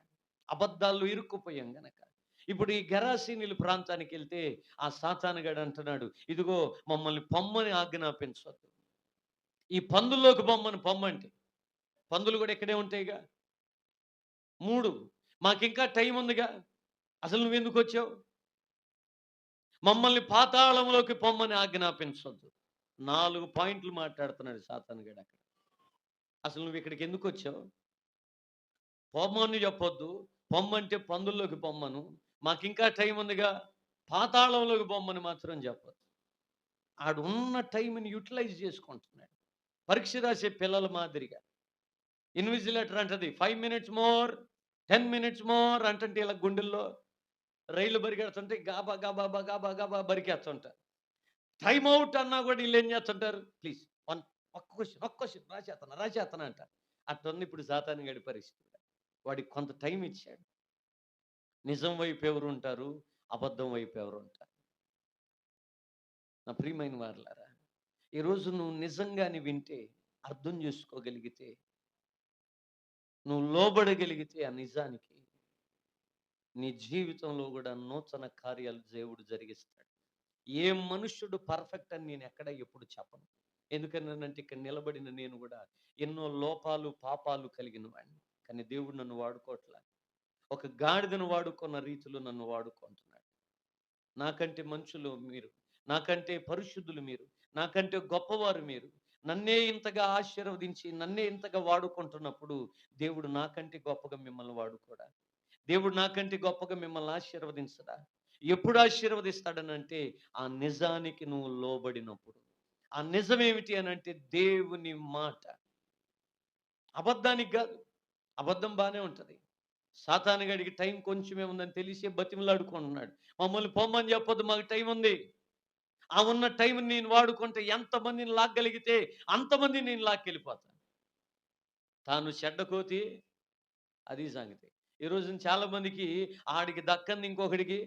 అబద్ధాల్లో ఇరుక్కుపోయాం గనక. ఇప్పుడు ఈ గెరాసీనీల ప్రాంతానికి వెళ్తే ఆ సాతానుగాడు అంటున్నాడు, ఇదిగో మమ్మల్ని పొమ్మని ఆజ్ఞాపించొద్దు, ఈ పందుల్లోకి పొమ్మంటే. పందులు కూడా ఇక్కడే ఉంటాయిగా. 3 మాకింకా టైం ఉందిగా, అసలు నువ్వెందుకు వచ్చావు? మమ్మల్ని పాతాళంలోకి పొమ్మని ఆజ్ఞాపించొద్దు. 4 పాయింట్లు మాట్లాడుతున్నాడు సాతానుగాడు అక్కడ. అసలు నువ్వు ఇక్కడికి ఎందుకు వచ్చావు? పొమ్మని చెప్పొద్దు, పొమ్మంటే పందుల్లోకి పొమ్మను, మాకింకా టైం ఉందిగా, పాతాళంలోకి పొమ్మని మాత్రం చెప్పొద్దు. ఆడున్న టైంని యూటిలైజ్ చేసుకుంటున్నాడు. పరీక్ష రాసే పిల్లల మాదిరిగా. ఇన్విజిలేటర్ అంటది 5 మినిట్స్ మోర్, 10 మినిట్స్ మోర్ అంటుంటే ఇలా గుండెల్లో రైళ్లు బరిగెడుతుంటే గాబా గాబా గాబా గాబా బరికేస్తుంటారు. టైమ్ అవుట్ అన్నా కూడా వీళ్ళు ఏం చేస్తుంటారు? ప్లీజ్ ఒక్క క్వశ్చన్ రాసేతన అంట. అట్టుంది ఇప్పుడు సాతానుగాడి పరిస్థితి. వాడికి కొంత టైం ఇచ్చాడు. నిజం వైపు ఎవరు ఉంటారు? అబద్ధం వైపు ఎవరు ఉంటారు? నా ప్రియమైన వారలారా, ఈరోజు నువ్వు నిజంగాని వింటే, అర్థం చేసుకోగలిగితే, నువ్వు లోబడగలిగితే ఆ నిజానికి, నీ జీవితంలో కూడా నూతన కార్యాలు దేవుడు జరిగిస్తాడు. ఏ మనుష్యుడు పర్ఫెక్ట్ అని నేను ఎక్కడ ఎప్పుడు చెప్పను. ఎందుకనంటే ఇక్కడ నిలబడిన నేను కూడా ఎన్నో లోపాలు పాపాలు కలిగిన వాడిని. కానీ దేవుడు నన్ను వాడుకోవట్లా. ఒక గాడిదను వాడుకున్న రీతిలో నన్ను వాడుకుంటున్నాడు. నాకంటే మనుషులు మీరు, నాకంటే పరిశుద్ధులు మీరు, నాకంటే గొప్పవారు మీరు. నన్నే ఇంతగా ఆశీర్వదించి నన్నే ఇంతగా వాడుకుంటున్నప్పుడు దేవుడు నాకంటే గొప్పగా మిమ్మల్ని వాడుకోడా? దేవుడు నాకంటే గొప్పగా మిమ్మల్ని ఆశీర్వదించడా? ఎప్పుడు ఆశీర్వదిస్తాడనంటే ఆ నిజానికి నువ్వు లోబడినప్పుడు. ఆ నిజం ఏమిటి అనంటే దేవుని మాట. అబద్ధానికి కాదు. అబద్ధం బానే ఉంటది. సాతానుగాడికి టైం కొంచెమే ఉందని తెలిసి బతిమలాడుకుంటున్నాడు. మమ్మల్ని పొమ్మని చెప్పొద్దు, మాకు టైం ఉంది. ఆ ఉన్న టైంని నేను వాడుకుంటే ఎంతమందిని లాగ్గలిగితే అంతమందిని నేను లాక్కెళ్ళిపోతాను. తాను చెడ్డకోతి, అది సంగతి. ఈ రోజున చాలా మందికి ఆడికి దక్కంది ఇంకొకడికి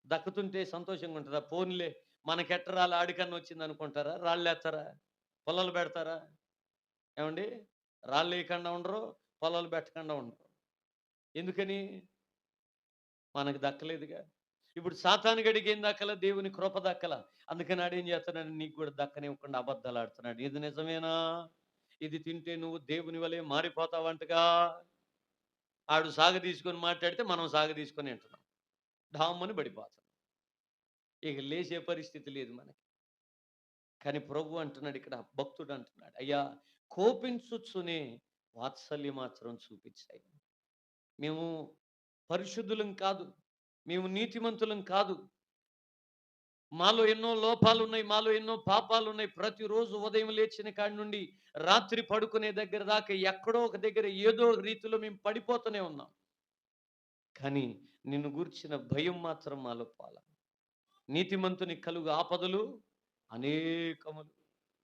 దక్కుతుంటే సంతోషంగా ఉంటుందా? పోన్లే మనకెట్ట రాలి ఆడికన్నా వచ్చింది అనుకుంటారా? రాళ్ళేస్తారా? పొలాలు పెడతారా? ఏమండి? రాళ్ళు వేయకుండా ఉండరు, పొలాలు పెట్టకుండా ఉండరు. ఎందుకని? మనకు దక్కలేదుగా. ఇప్పుడు సాతాను గడికి ఏం దక్కల? దేవుని కృప దక్కల. అందుకని ఆడేం చేస్తున్నాడు? నీకు కూడా దక్కనివ్వకుండా అబద్ధాలు ఆడుతున్నాడు. ఇది నిజమేనా? ఇది తింటే నువ్వు దేవుని వలె మారిపోతావంటగా. ఆడు సాగ తీసుకొని మాట్లాడితే మనం సాగ తీసుకొని వింటున్నాం. డామ్మని పడిపోతాం. ఇక లేచే పరిస్థితి లేదు మనకి. కానీ ప్రభు అంటున్నాడు, ఇక్కడ భక్తుడు అంటున్నాడు, అయ్యా కోపించుచునే వాత్సల్యం మాత్రం చూపించాయి. మేము పరిశుద్ధులం కాదు, మేము నీతిమంతులం కాదు, మాలో ఎన్నో లోపాలు ఉన్నాయి, మాలో ఎన్నో పాపాలు ఉన్నాయి. ప్రతిరోజు ఉదయం లేచిన కాడి నుండి రాత్రి పడుకునే దగ్గర దాకా ఎక్కడో ఒక దగ్గర ఏదో రీతిలో మేము పడిపోతూనే ఉన్నాం. కానీ నిన్ను గూర్చిన భయం మాత్రం మాలో పోల. నీతిమంతుని కలుగు ఆపదలు అనేకములు,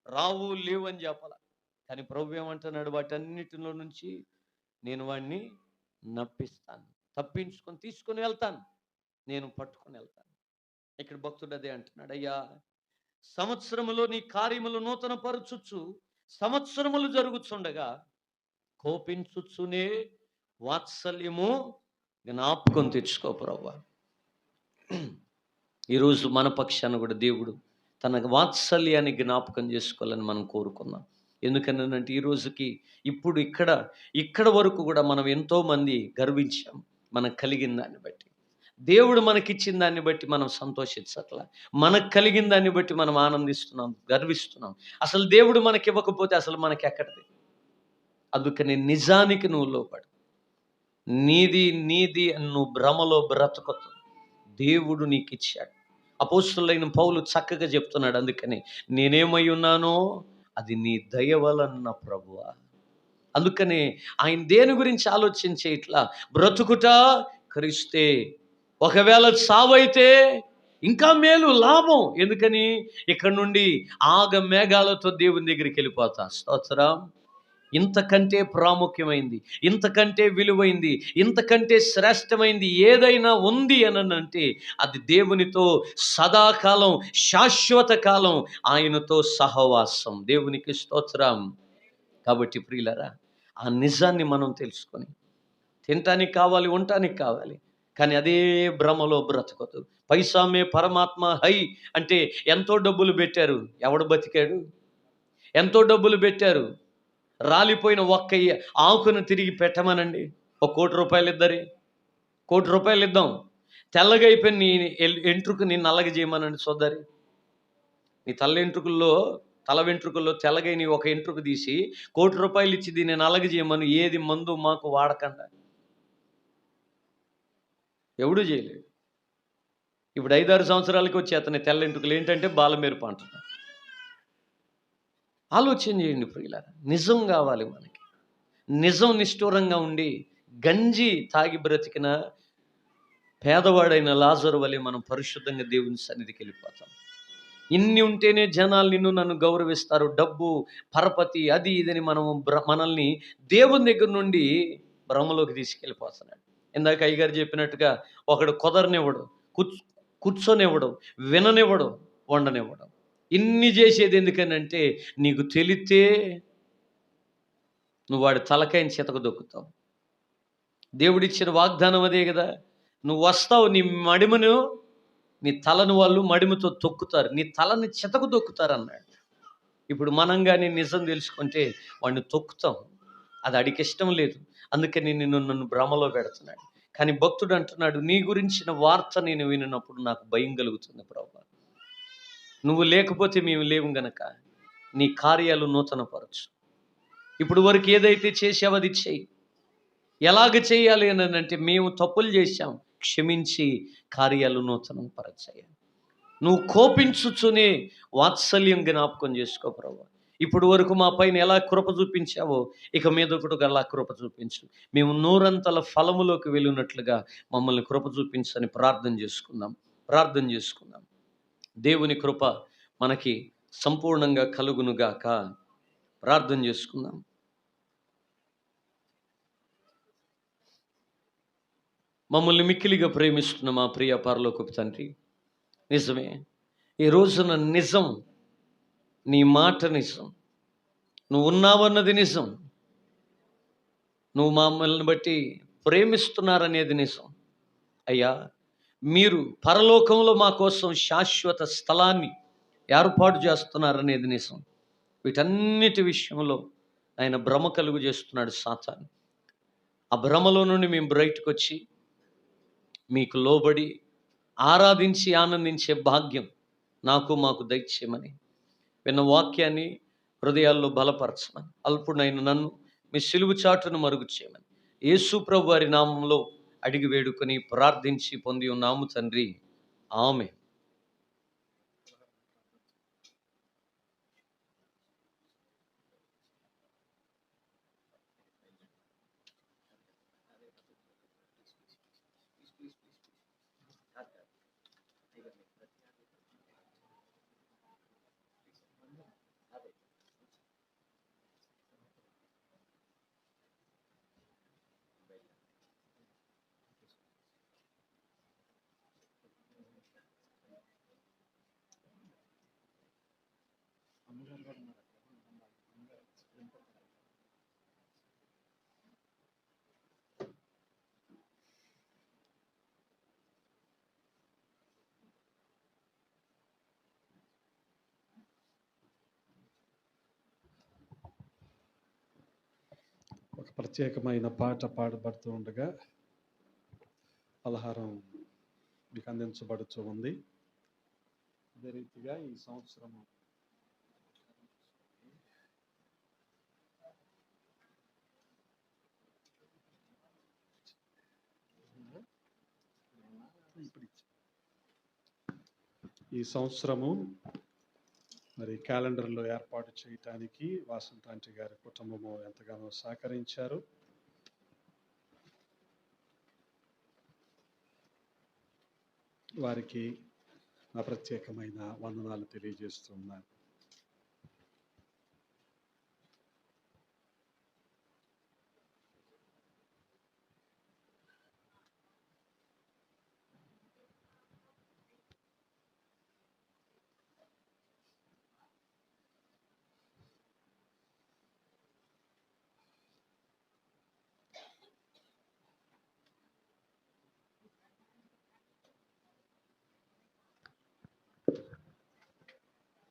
రావు లేవు అని చెప్పాల. కానీ ప్రభు ఏమంటున్నాడు? వాటన్నిటిలో నుంచి నేను వాడిని నప్పిస్తాను, తప్పించుకొని తీసుకొని వెళ్తాను, నేను పట్టుకొని వెళ్తాను. ఇక్కడ భక్తుడు అదే అంటున్నాడు, అయ్యా సంవత్సరములో నీ కార్యములు నూతన పరచుచు సంవత్సరములు జరుగుతుండగా కోపించుచునే వాత్సల్యము జ్ఞాపకం తెచ్చుకో ప్రభువా. ఈరోజు మన పక్షాన కూడా దేవుడు తన వాత్సల్యాన్ని జ్ఞాపకం చేసుకోవాలని మనం కోరుకున్నాం. ఎందుకనంటే ఈ రోజుకి ఇప్పుడు ఇక్కడ వరకు కూడా మనం ఎంతోమంది గర్వించాం. మనకు కలిగిన దాన్ని బట్టి, దేవుడు మనకిచ్చిన దాన్ని బట్టి మనం సంతోషించట్లా. మనకు కలిగిన దాన్ని బట్టి మనం ఆనందిస్తున్నాం, గర్విస్తున్నాం. అసలు దేవుడు మనకి ఇవ్వకపోతే అసలు మనకి ఎక్కడిది? అందుకని నిజానికి నువ్వు లోపడు. నీది అని నువ్వు భ్రమలో బ్రతకొద్దు. దేవుడు నీకు ఇచ్చాడు. అపోస్తలుడైన పౌలు చక్కగా చెప్తున్నాడు. అందుకని నేనేమై ఉన్నానో అది నీ దయ వలన ప్రభువా. అందుకని ఆయన దేని గురించి ఆలోచించే, ఇట్లా బ్రతుకుట క్రీస్తే, ఒకవేళ సావైతే ఇంకా మేలు, లాభం. ఎందుకని? ఇక్కడ నుండి ఆగ మేఘాలతో దేవుని దగ్గరికి వెళ్ళిపోతా. స్తోత్రం. ఇంతకంటే ప్రాముఖ్యమైంది, ఇంతకంటే విలువైంది, ఇంతకంటే శ్రేష్టమైంది ఏదైనా ఉంది అనంటే అది దేవునితో సదాకాలం, శాశ్వత కాలం ఆయనతో సహవాసం. దేవునికి స్తోత్రం. కాబట్టి ప్రియులారా, ఆ నిజాన్ని మనం తెలుసుకొని తినటానికి కావాలి, ఉండటానికి కావాలి, కానీ అదే భ్రమలో బ్రతకదు. పైసామే పరమాత్మ హై అంటే ఎంతో డబ్బులు పెట్టారు, ఎవడు బతికాడు? ఎంతో డబ్బులు పెట్టారు, రాలిపోయిన ఒక్క ఆకును తిరిగి పెట్టమనండి. ₹1 కోటి ఇద్దరి, ₹1 కోటి ఇద్దాం. తెల్లగా అయిపోయిన నీ ఎంట్రుకని నల్లగా చేయమనండి సోదరి. నీ తల వెంట్రుకల్లో తెల్లగైన ఒక ఎంట్రుక తీసి ₹1 కోటి ఇచ్చి దీన్ని నల్లగా చేయమని. ఏది మందు మాకు వాడకుండా. ఎవడూ చేయలేడు. ఇప్పుడు 5-6 సంవత్సరాలకి వచ్చి అతని తెల్ల ఎంట్రుకలు ఏంటంటే బాలమేరుపు అంటున్నారు. ఆలోచన చేయండి ప్రియులారా. నిజం కావాలి మనకి. నిజం నిష్ఠూరంగా ఉండి గంజి తాగి బ్రతికిన పేదవాడైన లాజరు వలె మనం పరిశుద్ధంగా దేవుని సన్నిధికి వెళ్ళిపోతాం. ఇన్ని ఉంటేనే జనాలు నిన్ను నన్ను గౌరవిస్తారు. డబ్బు, పరపతి, అది ఇదని మనల్ని దేవుని దగ్గర నుండి భ్రమలోకి తీసుకెళ్ళిపోతున్నాడు. ఇందాక అయ్యగారు చెప్పినట్టుగా ఒకడు కుదరనివ్వడు, కూర్చొనివ్వడం, విననివ్వడం, వండనివ్వడం. ఇన్ని చేసేది ఎందుకనంటే నీకు తెలితే నువ్వు వాడి తలకాయని చితకదొక్కుతావు. దేవుడిచ్చిన వాగ్దానం అదే కదా. నువ్వు వస్తావు, నీ మడిమను, నీ తలను వాళ్ళు మడిమతో తొక్కుతారు, నీ తలని చితకదొక్కుతారు అన్నాడు. ఇప్పుడు మనం కానీ నిజం తెలుసుకుంటే వాడిని తొక్కుతాం. అది అడికి ఇష్టం లేదు. అందుకని నన్ను భ్రమలో పెడుతున్నాడు. కానీ భక్తుడు అంటున్నాడు, నీ గురించిన వార్త నేను వినినప్పుడు నాకు భయం కలుగుతుంది ప్రభువా. నువ్వు లేకపోతే మేము లేవు గనక నీ కార్యాలు నూతనపరచు. ఇప్పుడు వరకు ఏదైతే చేసావో అది చెయ్యి. ఎలాగ చేయాలి అని అంటే మేము తప్పులు చేశాం, క్షమించి కార్యాలు నూతనపరచాయి. నువ్వు కోపించుచునే వాత్సల్యం జ్ఞాపకం చేసుకో ప్రభువా. ఇప్పుడు వరకు మా పైన ఎలా కృప చూపించావో ఇక మీద కూడా అలా కృప చూపించు. మేము నూరంతల ఫలములోకి వెళ్ళినట్లుగా మమ్మల్ని కృప చూపించని ప్రార్థన చేసుకుందాం. దేవుని కృప మనకి సంపూర్ణంగా కలుగునుగాక. ప్రార్థన చేసుకుందాం. మమ్మల్ని మిక్కిలిగా ప్రేమిస్తున్న మా ప్రియ పరలోకపు తండ్రి, నిజమే, ఈ రోజున నిజం, నీ మాట నిజం, నువ్వు ఉన్నావన్నది నిజం, నువ్వు మమ్మల్ని బట్టి ప్రేమిస్తున్నారనేది నిజం. అయ్యా, మీరు పరలోకంలో మా కోసం శాశ్వత స్థలాన్ని ఏర్పాటు చేస్తున్నారనేది నిజం. వీటన్నిటి విషయంలో ఆయన భ్రమ కలుగు చేస్తున్నాడు సాతాను. ఆ భ్రమలో నుండి మేము బయటకు వచ్చి మీకు లోబడి ఆరాధించి ఆనందించే భాగ్యం మాకు దయచేయమని, విన్న వాక్యాన్ని హృదయాల్లో బలపరచమని, అల్పుడైన నన్ను మీ సిలువు చాటును మరుగు చేయమని యేసు ప్రభు వారి నామంలో అడిగి వేడుకొని ప్రార్థించి పొంది ఉన్నాము తండ్రి. ఆమేన్. ఒక ప్రత్యేకమైన పాట పాడబడుతూ ఉండగా పలహారం మీకు అందించబడుతూ ఉంది. అదే రీతిగా ఈ సంవత్సరము మరి క్యాలెండర్లో ఏర్పాటు చేయటానికి వాసంత ఆంటీ గారి కుటుంబము ఎంతగానో సహకరించారు. వారికి నా ప్రత్యేకమైన వందనాలు తెలియజేస్తున్నాను.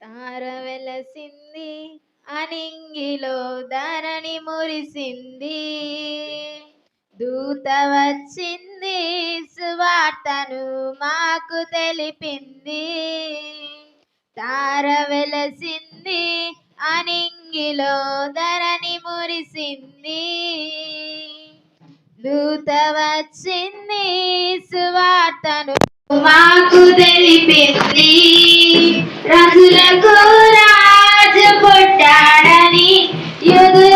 తార వెలసింది అనింగిలో ధరణి మురిసింది, దూత వచ్చింది సువార్తను మాకు తెలిపింది. తార వెలసింది అనింగిలో ధరణి మురిసింది, దూత వచ్చింది సువార్తను మాకు తెలిపింది. రాజులకు రాజు పుట్టాడని యూదుల